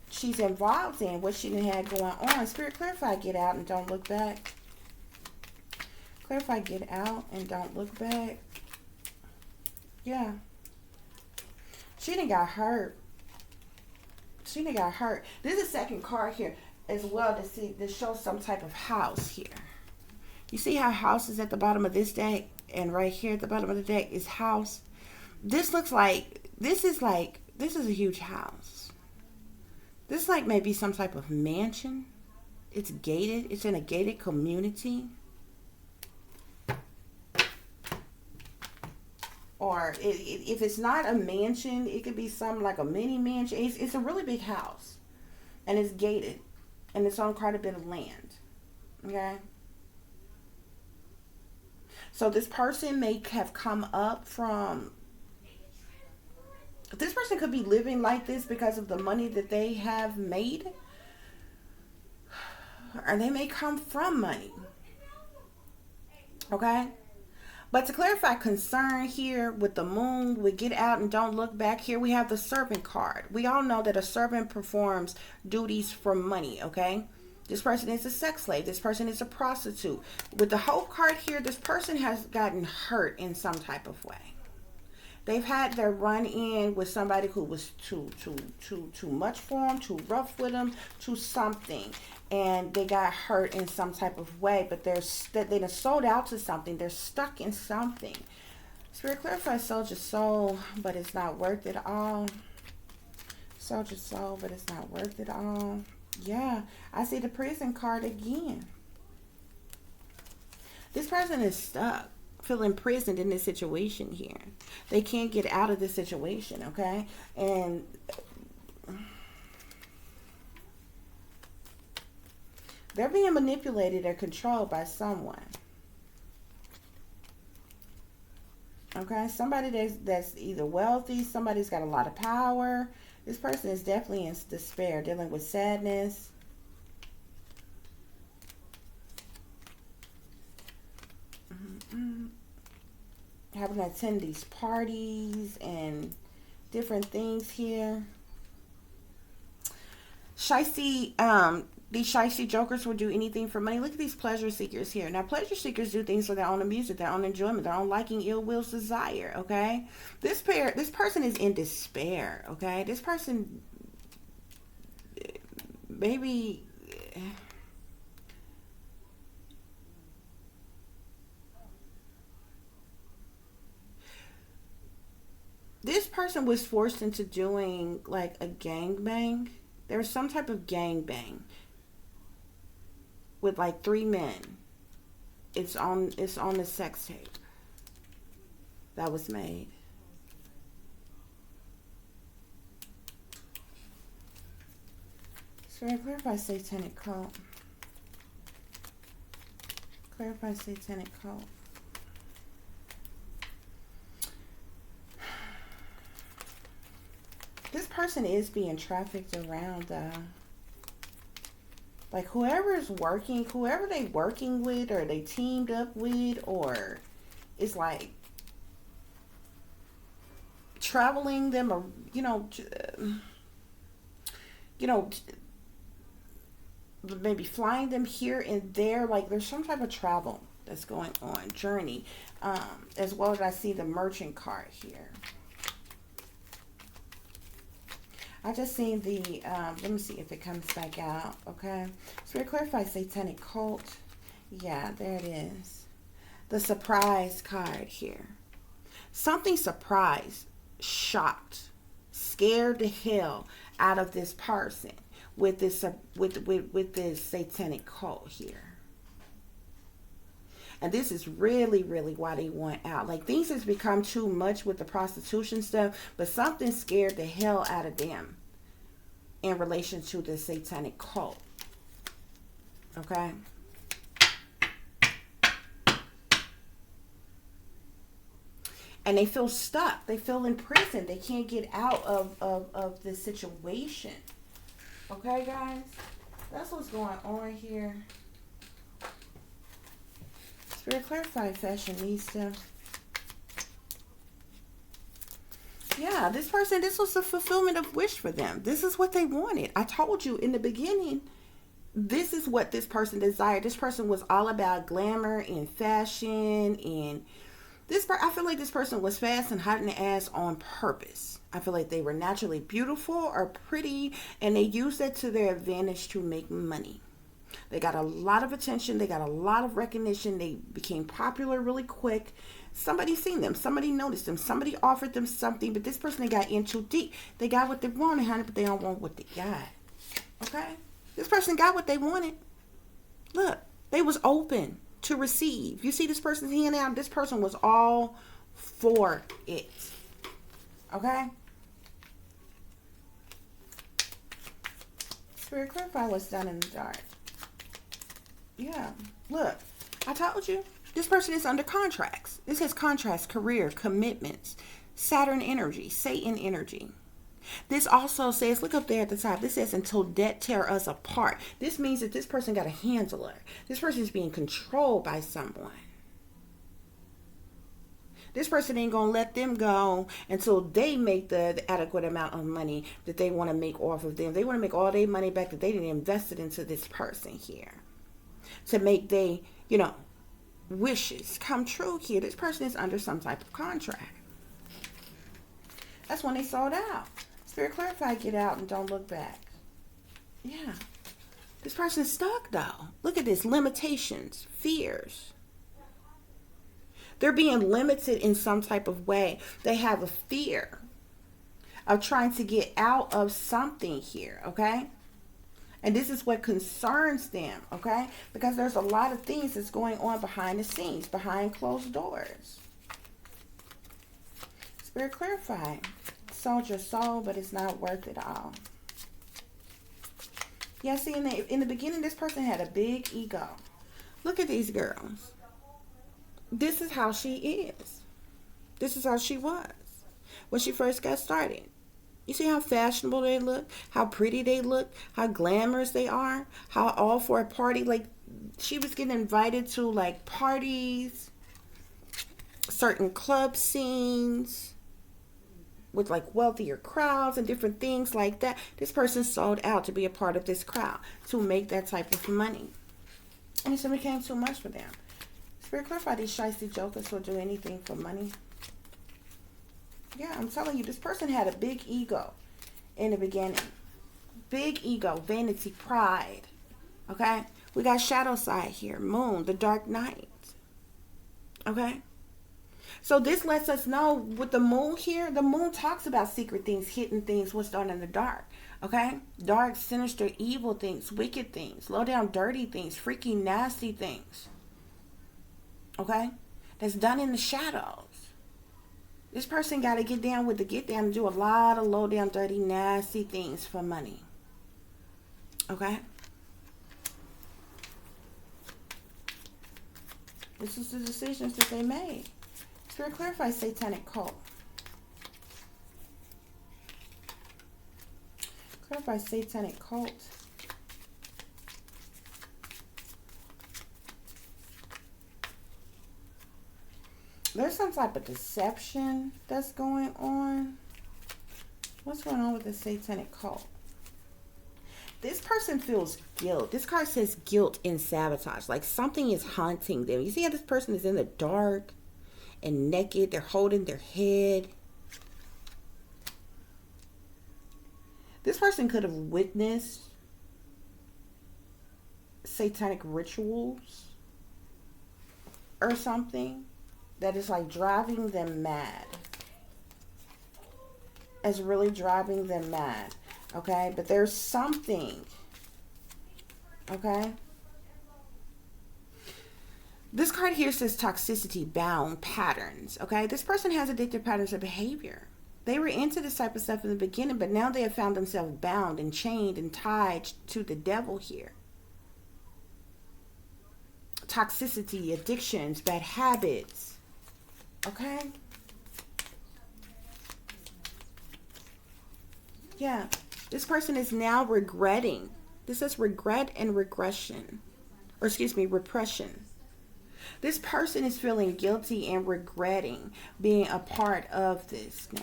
she's involved in, what she done had going on. Spirit, clarify, get out and don't look back. Clarify, get out and don't look back. Yeah. She done got hurt. She done got hurt. This is the second card here as well to see, to show some type of house here. You see how house is at the bottom of this deck? And right here at the bottom of the deck is house. This looks like, this is a huge house. This is like maybe some type of mansion. It's gated. It's in a gated community. Or if it's not a mansion, it could be something like a mini mansion. It's a really big house. And it's gated. And it's on quite a bit of land. Okay? So this person may have come up from, this person could be living like this because of the money that they have made. Or they may come from money. Okay? But to clarify concern here with the moon, we get out and don't look back. Here we have the servant card. We all know that a servant performs duties for money, okay? This person is a sex slave. This person is a prostitute. With the hope card here, this person has gotten hurt in some type of way. They've had their run in with somebody who was too much for them, too rough with them, too something. And they got hurt in some type of way. But they done sold out to something. They're stuck in something. Spirit, clarify, sold your soul, but it's not worth it all. Sold your soul, but it's not worth it all. Yeah, I see the prison card again. This person is stuck, feeling imprisoned in this situation here. They can't get out of this situation, okay? And they're being manipulated or controlled by someone. Okay, somebody that's either wealthy, somebody's got a lot of power. This person is definitely in despair, dealing with sadness. Having to attend these parties and different things here. These shiesty jokers will do anything for money. Look at these pleasure seekers here. Now, pleasure seekers do things for their own amusement, their own enjoyment, their own liking, ill will, desire, okay? This person is in despair, okay? This person, maybe, this person was forced into doing like a gangbang. There was some type of gangbang with like 3 men. It's on the sex tape that was made. So clarify satanic cult. Clarify satanic cult. This person is being trafficked around, like whoever they working with, or they teamed up with, or it's like traveling them, or maybe flying them here and there. Like there's some type of travel that's going on, journey, as well as I see the merchant card here. I just seen the, let me see if it comes back out, okay? Spirit, clarify satanic cult. Yeah, there it is. The surprise card here. Something surprised, shocked, scared the hell out of this person. with this with this satanic cult here. And this is really, really why they want out. Like, things has become too much with the prostitution stuff, but something scared the hell out of them in relation to the satanic cult. Okay? And they feel stuck. They feel in prison. They can't get out of this situation. Okay, guys? That's what's going on here. Spirit clarify, fashionista. Yeah, this person, this was a fulfillment of wish for them. This is what they wanted. I told you in the beginning, this is what this person desired. This person was all about glamour and fashion, and I feel like this person was fast and hot in the ass on purpose. I feel like they were naturally beautiful or pretty, and they used that to their advantage to make money. They got a lot of attention. They got a lot of recognition. They became popular really quick. Somebody seen them. Somebody noticed them. Somebody offered them something, but this person, they got in too deep. They got what they wanted, honey, but they don't want what they got. Okay? This person got what they wanted. Look, they was open to receive. You see this person's hand out? This person was all for it. Okay? Spirit, clarify what's done in the dark. Yeah. Look, I told you. This person is under contracts. This has contracts, career, commitments, Saturn energy, Satan energy. This also says, look up there at the top, this says, until death tear us apart. This means that this person got a handler. This person is being controlled by someone. This person ain't going to let them go until they make the adequate amount of money that they want to make off of them. They want to make all their money back that they didn't invest it into this person here. To make they, wishes come true here. This person is under some type of contract. That's when they sold out. Spirit clarify, get out and don't look back. Yeah. This person's stuck though. Look at this. Limitations, fears. They're being limited in some type of way. They have a fear of trying to get out of something here, okay? And this is what concerns them, okay? Because there's a lot of things that's going on behind the scenes, behind closed doors. Spirit clarify. Sold your soul, but it's not worth it all. Yeah, see, in the beginning, this person had a big ego. Look at these girls. This is how she is. This is how she was when she first got started. You see how fashionable they look, how pretty they look, how glamorous they are, how all for a party. Like, she was getting invited to like parties, certain club scenes with like wealthier crowds and different things like that. This person sold out to be a part of this crowd, to make that type of money. And it became too much for them. Spirit clarify, these shiesty jokers will do anything for money. Yeah, I'm telling you, this person had a big ego in the beginning. Big ego, vanity, pride. Okay? We got shadow side here. Moon, the dark night. Okay? So this lets us know with the moon here, the moon talks about secret things, hidden things, what's done in the dark. Okay? Dark, sinister, evil things, wicked things, low down, dirty things, freaky, nasty things. Okay? That's done in the shadows. This person got to get down with the get down and do a lot of low down, dirty, nasty things for money. Okay? This is the decisions that they made. Spirit clarify, satanic cult. Clarify, satanic cult. There's some type of deception that's going on. What's going on with the satanic cult? This person feels guilt. This card says guilt and sabotage. Like something is haunting them. You see how this person is in the dark and naked. They're holding their head. This person could have witnessed satanic rituals or something that is like driving them mad. It's really driving them mad. Okay, but there's something. Okay. This card here says toxicity, bound, patterns. Okay, this person has addictive patterns of behavior. They were into this type of stuff in the beginning, but now they have found themselves bound and chained and tied to the devil here. Toxicity, addictions, bad habits. Okay? Yeah. This person is now regretting. This says regret and regression. Or excuse me, repression. This person is feeling guilty and regretting being a part of this now.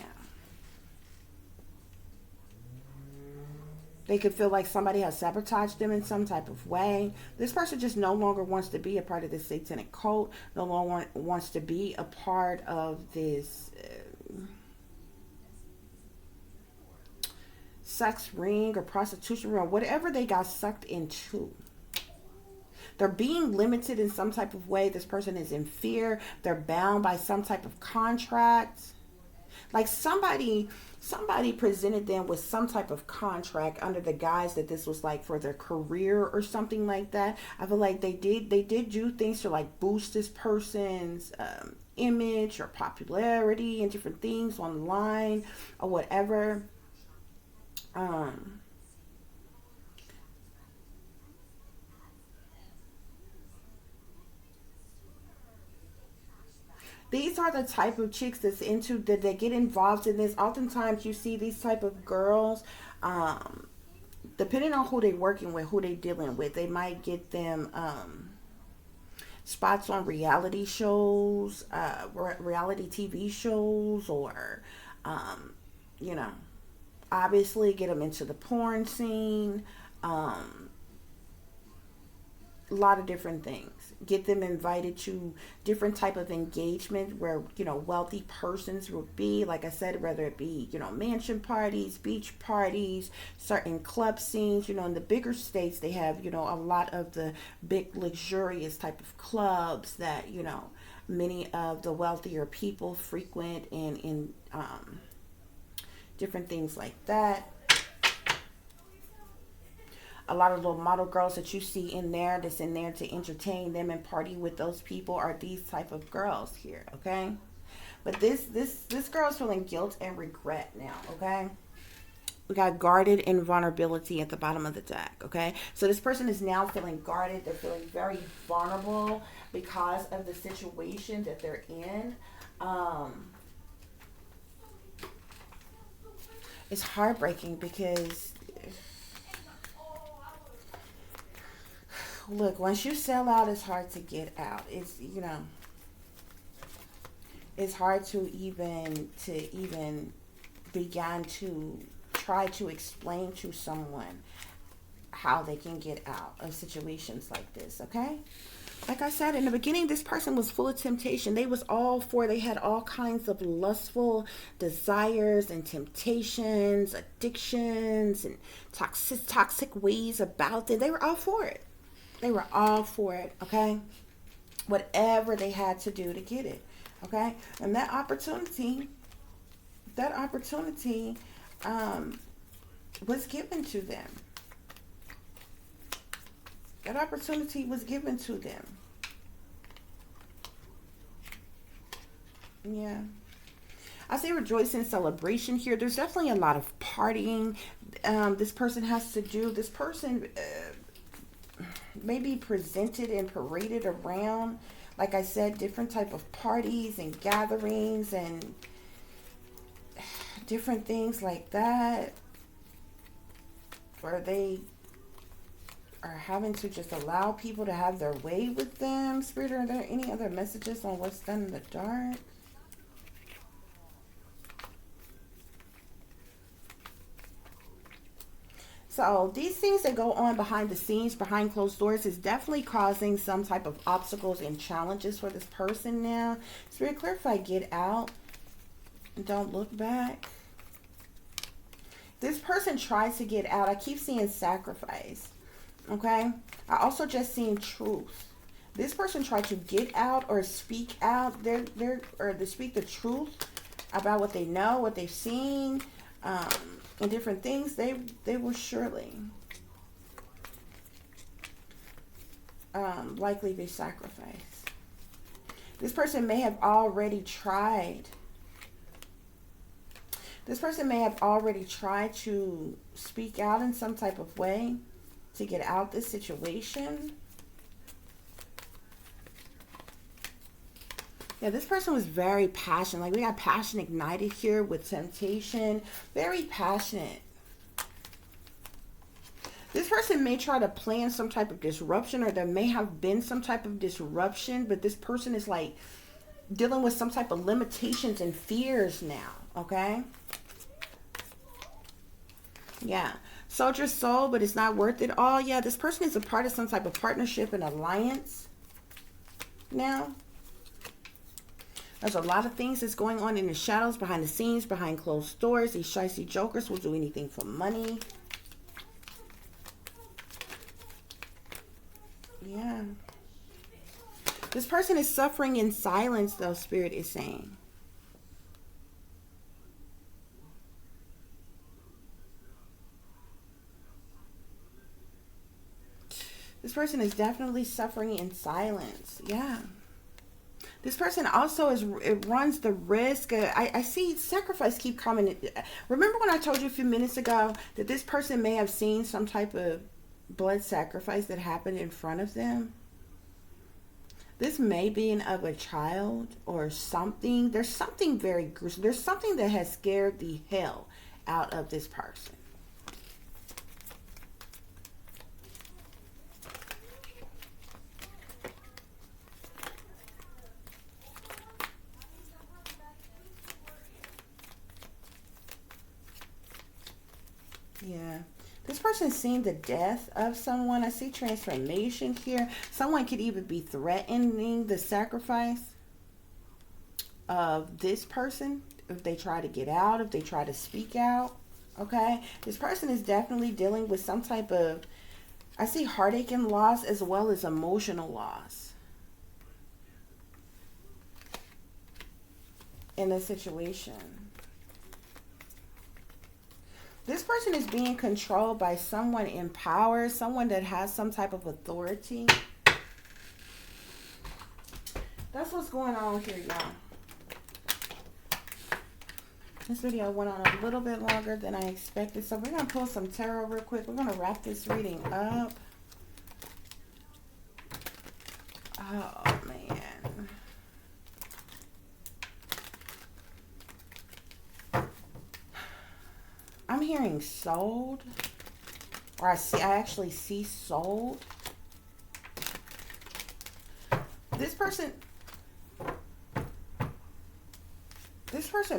They could feel like somebody has sabotaged them in some type of way. This person just no longer wants to be a part of this satanic cult. No longer wants to be a part of this sex ring or prostitution ring or whatever they got sucked into. They're being limited in some type of way. This person is in fear. They're bound by some type of contract. Like somebody presented them with some type of contract under the guise that this was like for their career or something like that. I feel like they did do things to like boost this person's image or popularity and different things online or whatever. These are the type of chicks that's into that they get involved in this. Oftentimes you see these type of girls, depending on who they're working with, who they're dealing with, they might get them spots on reality shows, reality TV shows, or you know, obviously get them into the porn scene. A lot of different things. Get them invited to different type of engagement where, you know, wealthy persons will be, like I said, whether it be, you know, mansion parties, beach parties, certain club scenes. You know, in the bigger states, they have, you know, a lot of the big luxurious type of clubs that, you know, many of the wealthier people frequent, and in different things like that. A lot of little model girls that you see in there, that's in there to entertain them and party with those people, are these type of girls here, okay? But this girl is feeling guilt and regret now, okay? We got guarded and vulnerability at the bottom of the deck, okay? So this person is now feeling guarded. They're feeling very vulnerable because of the situation that they're in. It's heartbreaking because look, once you sell out, it's hard to get out. It's, you know, it's hard to even begin to try to explain to someone how they can get out of situations like this, okay? Like I said in the beginning, this person was full of temptation. They had all kinds of lustful desires and temptations, addictions, and toxic ways about it. They were all for it. They were all for it, okay? Whatever they had to do to get it, okay? And that opportunity was given to them. That opportunity was given to them. Yeah. I say rejoicing, celebration here. There's definitely a lot of partying this person has to do. This person maybe presented and paraded around, like I said, different type of parties and gatherings and different things like that, where they are having to just allow people to have their way with them. Spirit, are there any other messages on what's done in the dark? So these things that go on behind the scenes, behind closed doors, is definitely causing some type of obstacles and challenges for this person now. Spirit, clarify, get out. Don't look back. This person tries to get out. I keep seeing sacrifice. Okay? I also just seen truth. This person tried to get out or speak out. Or to speak the truth about what they know, what they've seen. um, and different things, they will surely likely be sacrificed. This person may have already tried. This person may have already tried to speak out in some type of way to get out this situation. Yeah, this person was very passionate. Like, we got passion ignited here with temptation. Very passionate. This person may try to plan some type of disruption, or there may have been some type of disruption, but this person is like dealing with some type of limitations and fears now, okay? Yeah. Sold your soul, but it's not worth it all. Yeah, this person is a part of some type of partnership and alliance now. There's a lot of things that's going on in the shadows, behind the scenes, behind closed doors. These shicey jokers will do anything for money. Yeah. This person is suffering in silence, though, Spirit is saying. This person is definitely suffering in silence. Yeah. This person also it runs the risk. I see sacrifice keep coming. Remember when I told you a few minutes ago that this person may have seen some type of blood sacrifice that happened in front of them? This may be of a child or something. There's something very gruesome. There's something that has scared the hell out of this person. Yeah. This person's seen the death of someone. I see transformation here. Someone could even be threatening the sacrifice of this person if they try to get out, if they try to speak out. Okay. This person is definitely dealing with some type of, I see heartache and loss as well as emotional loss in this situation. This person is being controlled by someone in power, someone that has some type of authority. That's what's going on here, y'all. This video went on a little bit longer than I expected, so we're going to pull some tarot real quick. We're going to wrap this reading up. Oh, man. I'm hearing sold, or I actually see sold. This person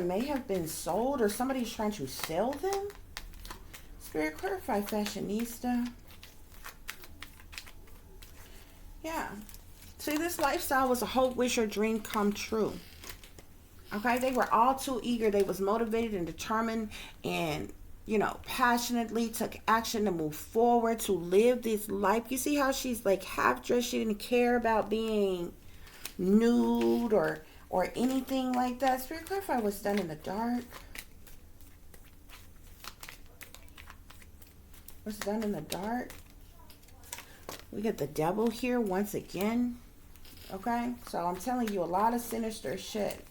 may have been sold, or somebody's trying to sell them. Spirit, clarify, fashionista. Yeah. See, this lifestyle was a hope, wish, or dream come true. Okay, they were all too eager. They was motivated and determined and, you know, passionately took action to move forward, to live this life. You see how she's like half dressed. She didn't care about being nude or anything like that. Spirit, clarify what's done in the dark. What's done in the dark? We get the devil here once again. Okay, so I'm telling you, a lot of sinister shit.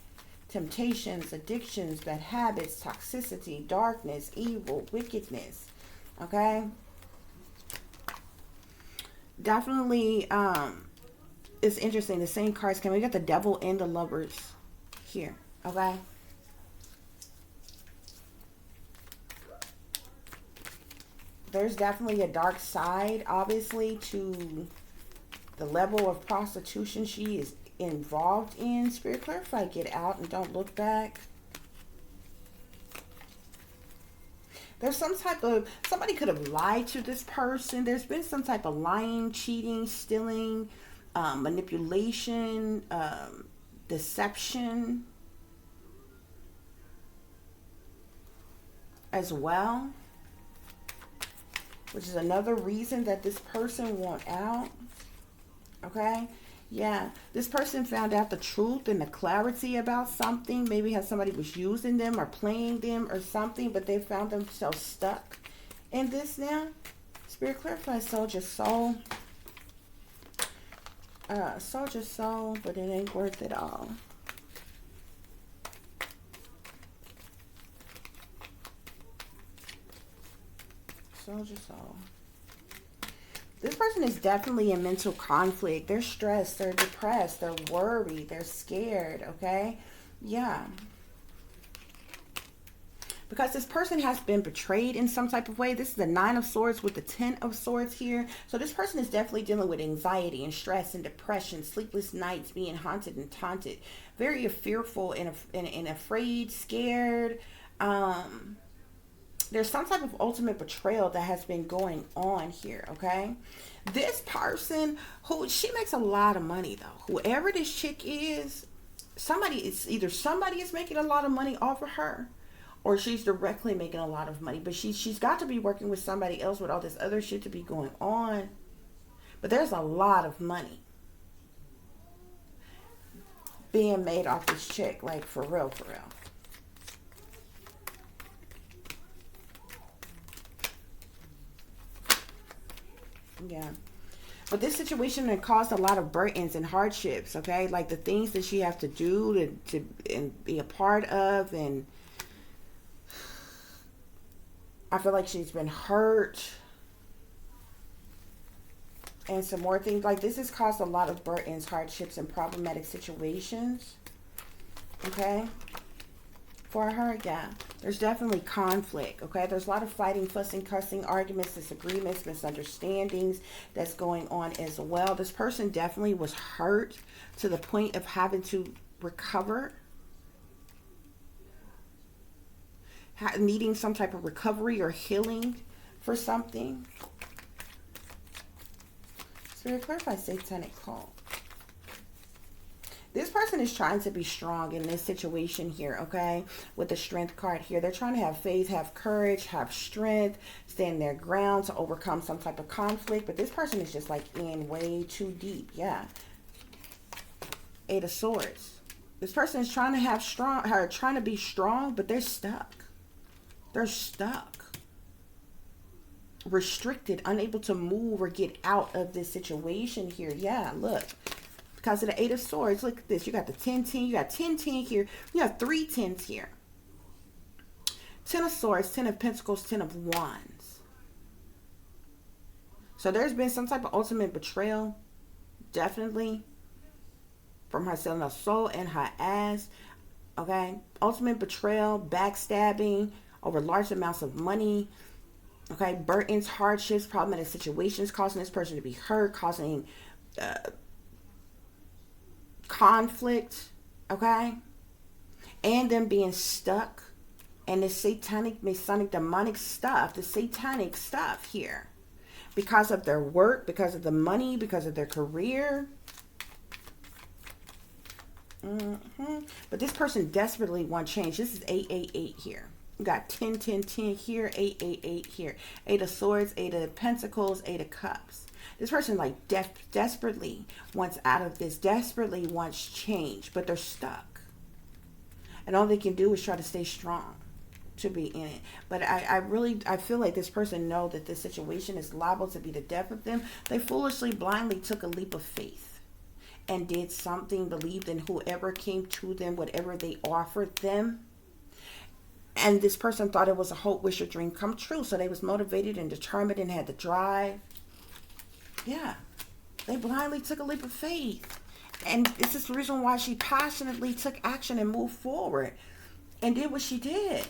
Temptations, addictions, bad habits, toxicity, darkness, evil, wickedness. Okay? Definitely, it's interesting. The same cards came. We got the devil and the lovers here. Okay? There's definitely a dark side, obviously, to the level of prostitution she is involved in. Spirit, clarify, get out and don't look back. There's some type of, somebody could have lied to this person. There's been some type of lying, cheating, stealing, manipulation, deception as well, which is another reason that this person won't out. Okay? Yeah, this person found out the truth and the clarity about something. Maybe how somebody was using them or playing them or something, but they found themselves stuck in this now. Spirit clarify, sold your soul. Sold your soul, but it ain't worth it all. Sold your soul. This person is definitely in mental conflict. They're stressed, they're depressed, they're worried, they're scared, okay? Yeah. Because this person has been betrayed in some type of way. This is the 9 of Swords with the 10 of Swords here. So this person is definitely dealing with anxiety and stress and depression, sleepless nights, being haunted and taunted. Very fearful and afraid, scared. There's some type of ultimate betrayal that has been going on here, okay? This person, she makes a lot of money though. Whoever this chick is, somebody is making a lot of money off of her, or she's directly making a lot of money. But she's got to be working with somebody else with all this other shit to be going on. But there's a lot of money being made off this chick, like for real, for real. Yeah. But this situation had caused a lot of burdens and hardships, okay? Like the things that she has to do to and be a part of. And I feel like she's been hurt. And some more things. Like this has caused a lot of burdens, hardships, and problematic situations. Okay? For her, yeah. There's definitely conflict, okay? There's a lot of fighting, fussing, cussing, arguments, disagreements, misunderstandings that's going on as well. This person definitely was hurt to the point of having to recover. Needing some type of recovery or healing for something. Spirit, clarify satanic cult. This person is trying to be strong in this situation here, okay? With the strength card here. They're trying to have faith, have courage, have strength, stand their ground to overcome some type of conflict. But this person is just like in way too deep. Yeah. 8 of Swords. This person is trying to be strong, but they're stuck. They're stuck. Restricted, unable to move or get out of this situation here. Yeah, look. Because of the 8 of Swords, look at this. You got the 10, 10. You got 10, 10 here. You have 3 10s here. 10 of Swords, 10 of Pentacles, 10 of Wands. So there's been some type of ultimate betrayal. Definitely. From her selling her soul and her ass. Okay. Ultimate betrayal, backstabbing over large amounts of money. Okay. Burdens, hardships, problematic situations, causing this person to be hurt, causing conflict, okay, and them being stuck, and the satanic, masonic, demonic stuff, the satanic stuff here, because of their work, because of the money, because of their career. But this person desperately wants change. This is 888 here. You got 10, 10, 10 here, 888 here. 8 of Swords, 8 of Pentacles, 8 of Cups. This person like desperately wants out of this, desperately wants change, but they're stuck. And all they can do is try to stay strong to be in it. But I feel like this person knows that this situation is liable to be the death of them. They foolishly, blindly took a leap of faith and did something, believed in whoever came to them, whatever they offered them. And this person thought it was a hope, wish, or dream come true. So they was motivated and determined and had the drive. Yeah, they blindly took a leap of faith. And this is the reason why she passionately took action and moved forward and did what she did.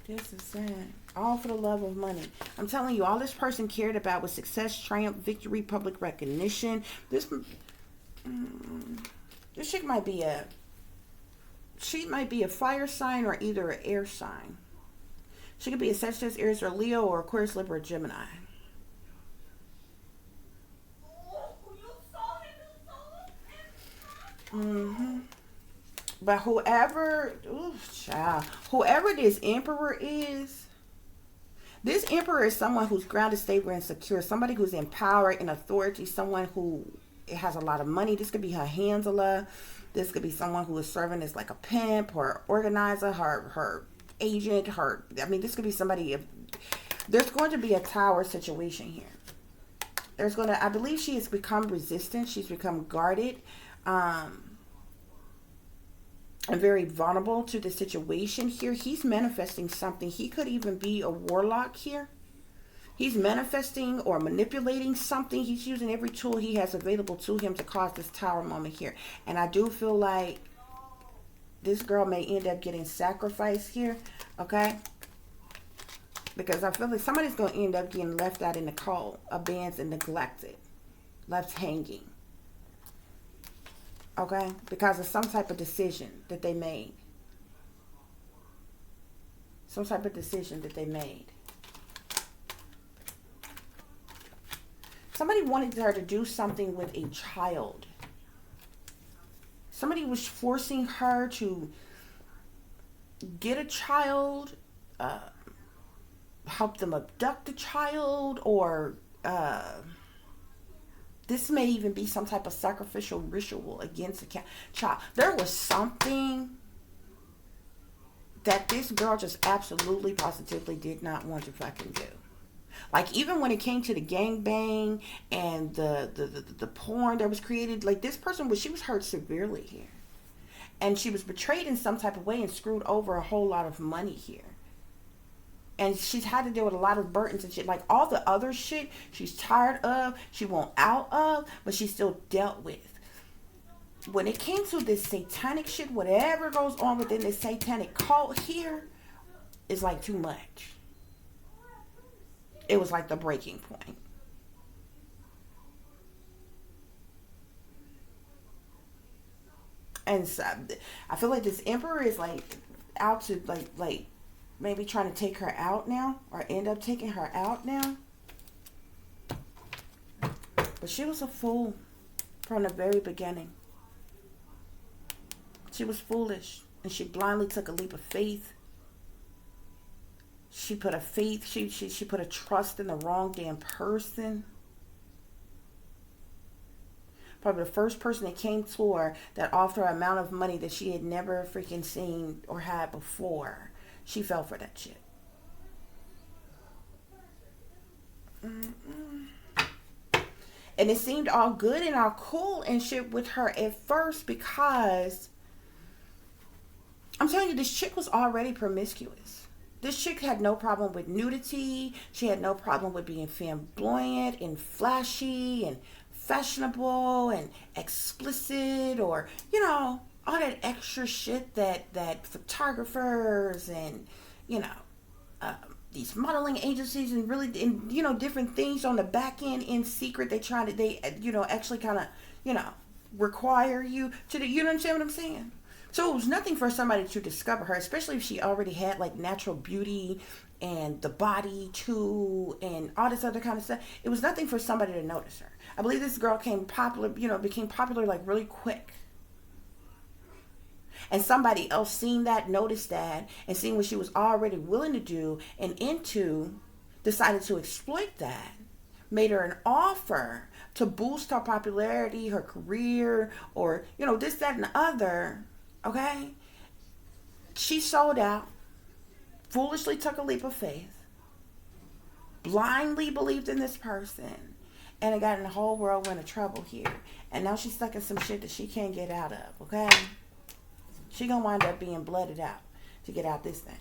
This is sad. All for the love of money. I'm telling you, all this person cared about was success, triumph, victory, public recognition. This chick might be a... She might be a fire sign or either an air sign. She could be a Sagittarius, Aries, or Leo, or Aquarius, Libra, or Gemini. But whoever, whoever this emperor is, This Emperor is someone who's grounded, stable, and secure. Somebody who's in power and authority. Someone who has a lot of money. This could be her handler. This could be someone who is serving as like a pimp or organizer, her agent, this could be somebody. There's going to be a tower situation here. I believe she has become resistant. She's become guarded. And very vulnerable to the situation here. He's manifesting something. He could even be a warlock here. He's manifesting or manipulating something. He's using every tool he has available to him to cause this tower moment here. And I do feel like this girl may end up getting sacrificed here. Okay? Because I feel like somebody's going to end up getting left out in the cold, abandoned and neglected, left hanging. Okay? Because of some type of decision that they made. Some type of decision that they made. Somebody wanted her to do something with a child. Somebody was forcing her to get a child, help them abduct a child, or this may even be some type of sacrificial ritual against a child. There was something that this girl just absolutely, positively did not want to fucking do. Like, even when it came to the gangbang and the porn that was created, like, this person she was hurt severely here. And she was betrayed in some type of way and screwed over a whole lot of money here. And she's had to deal with a lot of burdens and shit. Like, all the other shit she's tired of, she won't out of, but she still dealt with. When it came to this satanic shit, whatever goes on within this satanic cult here is like too much. It was like the breaking point. And so I feel like this Emperor is like out to like maybe trying to take her out now, or end up taking her out now. But she was a fool from the very beginning. She was foolish, and she blindly took a leap of faith. She put a faith, she put a trust in the wrong damn person. Probably the first person that came to her that offered her an amount of money that she had never freaking seen or had before. She fell for that shit. And it seemed all good and all cool and shit with her at first, because I'm telling you, this chick was already promiscuous. This chick had no problem with nudity. She had no problem with being flamboyant and flashy and fashionable and explicit, or, you know, all that extra shit that photographers and, you know, these modeling agencies and really, and, you know, different things on the back end in secret, they actually kind of, you know, require you to do, you understand what I'm saying? So it was nothing for somebody to discover her, especially if she already had like natural beauty and the body too and all this other kind of stuff. It was nothing for somebody to notice her. I believe this girl became popular like really quick. And somebody else seen that, noticed that, and seeing what she was already willing to do and into, decided to exploit that, made her an offer to boost her popularity, her career, or, you know, this, that, and the other. Okay? She sold out, foolishly took a leap of faith, blindly believed in this person, and it got in a whole whirlwind of trouble here. And now she's stuck in some shit that she can't get out of, okay? She gonna wind up being blooded out to get out this thing.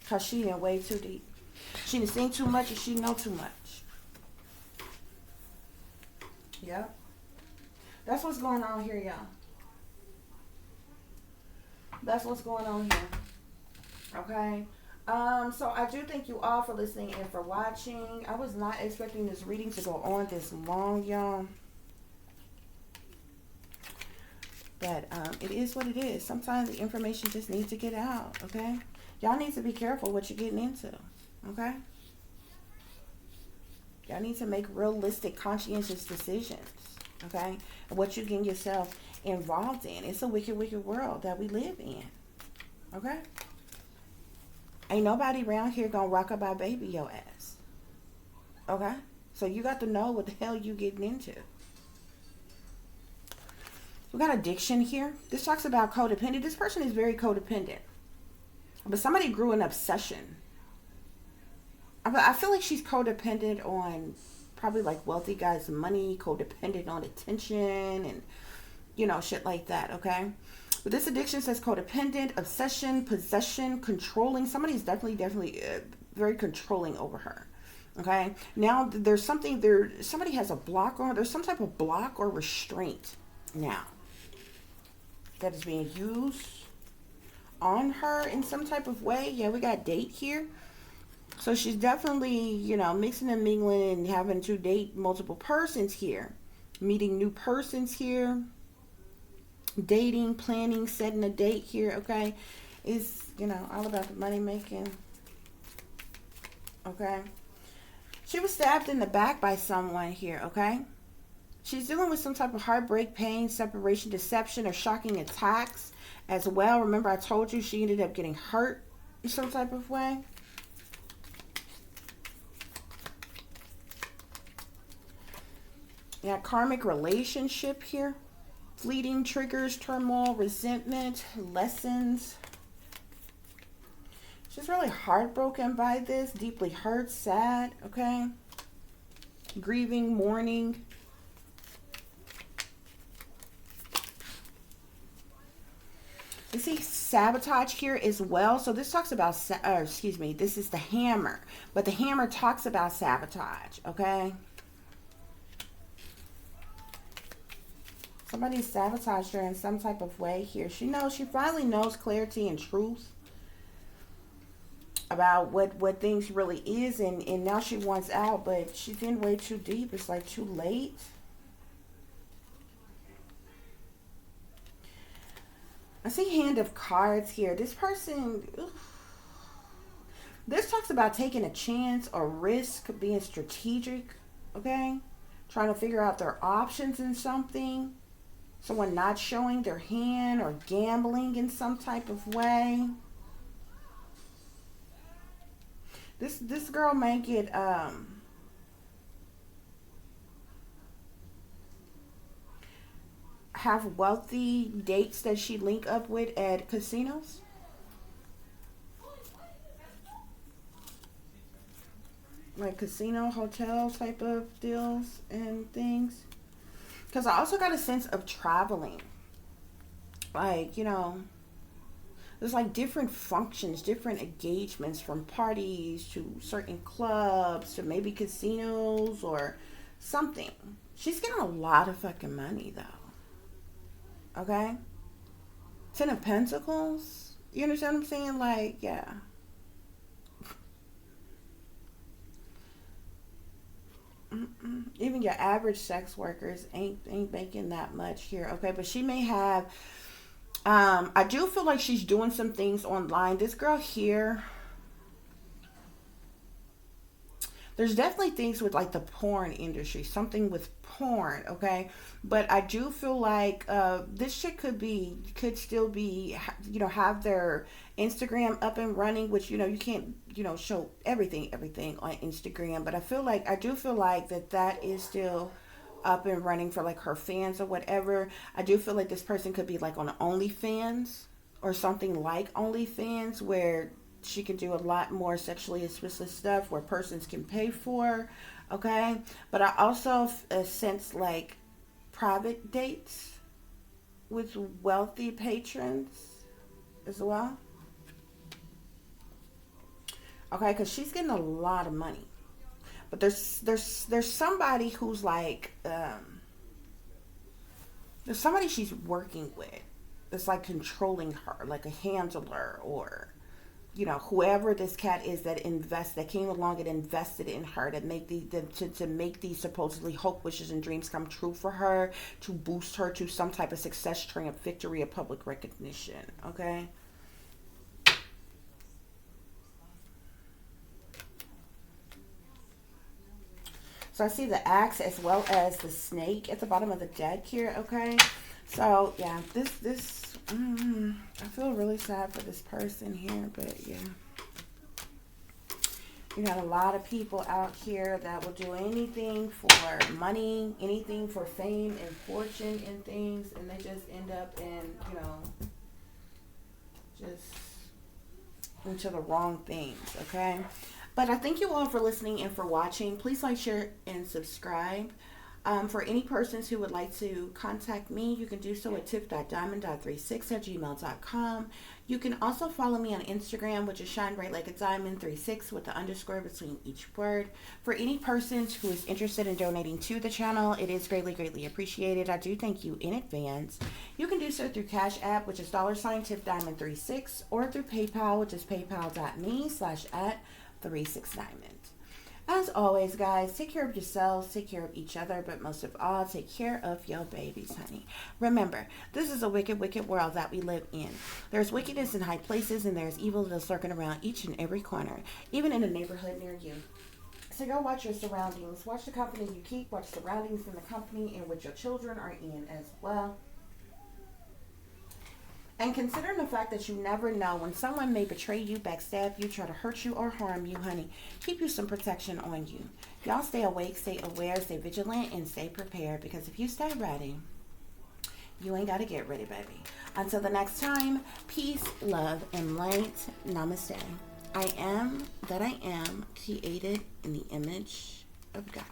Because she in way too deep. She done seen too much and she know too much. Yep. That's what's going on here, y'all. That's what's going on here. Okay? So I do thank you all for listening and for watching. I was not expecting this reading to go on this long, y'all. But it is what it is. Sometimes the information just needs to get out, okay? Y'all need to be careful what you're getting into, okay? Y'all need to make realistic, conscientious decisions, okay? And what you get yourself involved in. It's a wicked, wicked world that we live in, okay? Ain't nobody around here gonna rock about baby your ass. Okay? So you got to know what the hell you getting into. We got addiction here. This talks about codependent. This person is very codependent. But somebody grew an obsession. I feel like she's codependent on probably like wealthy guys' money, codependent on attention, and shit like that, okay? But this addiction says codependent, obsession, possession, controlling. Somebody's definitely very controlling over her. Okay, now there's something there. Somebody has a block, or there's some type of block or restraint now that is being used on her in some type of way. Yeah, we got date here. So she's definitely, mixing and mingling and having to date multiple persons here. Meeting new persons here. Dating, planning, setting a date here, okay? Is, all about the money making. Okay? She was stabbed in the back by someone here, okay? She's dealing with some type of heartbreak, pain, separation, deception, or shocking attacks as well. Remember, I told you she ended up getting hurt in some type of way. Yeah, karmic relationship here. Fleeting triggers, turmoil, resentment, lessons. She's really heartbroken by this, deeply hurt, sad, okay? Grieving, mourning. You see sabotage here as well. So this talks about, this is the hammer. But the hammer talks about sabotage, okay? Somebody sabotaged her in some type of way here. She finally knows clarity and truth about what things really is, and now she wants out, but she's in way too deep. It's like too late. I see Hand of Cards here. This person, this talks about taking a chance or risk, being strategic, okay? Trying to figure out their options in something. Someone not showing their hand or gambling in some type of way. This girl may get have wealthy dates that she link up with at casinos. Like casino, hotel type of deals and things. Because I also got a sense of traveling. Like, there's like different functions, different engagements, from parties to certain clubs to maybe casinos or something. She's getting a lot of fucking money though. Okay? 10 of Pentacles. You understand what I'm saying? Like, yeah. Even your average sex workers ain't making that much here, okay? But she may have, I do feel like she's doing some things online. This girl here, there's definitely things with like the porn industry, something with porn, okay? But I do feel like this chick could still be, have their Instagram up and running, which, you can't, show everything on Instagram. But I do feel like that is still up and running for like her fans or whatever. I do feel like this person could be like on OnlyFans or something like OnlyFans, where she can do a lot more sexually explicit stuff where persons can pay for, okay? But I also sense like private dates with wealthy patrons as well. Okay, because she's getting a lot of money. But there's somebody who's like, there's somebody she's working with that's like controlling her, like a handler, or whoever this cat is that came along and invested in her to make to make these supposedly hope, wishes, and dreams come true for her, to boost her to some type of success, triumph, victory, or public recognition. Okay. So I see the axe as well as the snake at the bottom of the deck here, okay? So, yeah, I feel really sad for this person here, but yeah. You got a lot of people out here that will do anything for money, anything for fame and fortune and things, and they just end up in, you know, just into the wrong things, okay? But I thank you all for listening and for watching. Please like, share, and subscribe. For any persons who would like to contact me, you can do so at tiff.diamond.36@gmail.com. You can also follow me on Instagram, which is shine bright like a diamond 36 with the underscore between each word. For any persons who is interested in donating to the channel, it is greatly, greatly appreciated. I do thank you in advance. You can do so through Cash App, which is $tiffdiamond36, or through PayPal, which is paypal.me/@36diamond. As always, guys, take care of yourselves, take care of each other, but most of all, take care of your babies, honey. Remember, this is a wicked, wicked world that we live in. There's wickedness in high places, and there's evil that's lurking around each and every corner, even in a neighborhood near you. So go watch your surroundings. Watch the company you keep. Watch surroundings in the company in which your children are in as well. And considering the fact that you never know when someone may betray you, backstab you, try to hurt you, or harm you, honey, keep you some protection on you. Y'all stay awake, stay aware, stay vigilant, and stay prepared. Because if you stay ready, you ain't got to get ready, baby. Until the next time, peace, love, and light. Namaste. I am that I am, created in the image of God.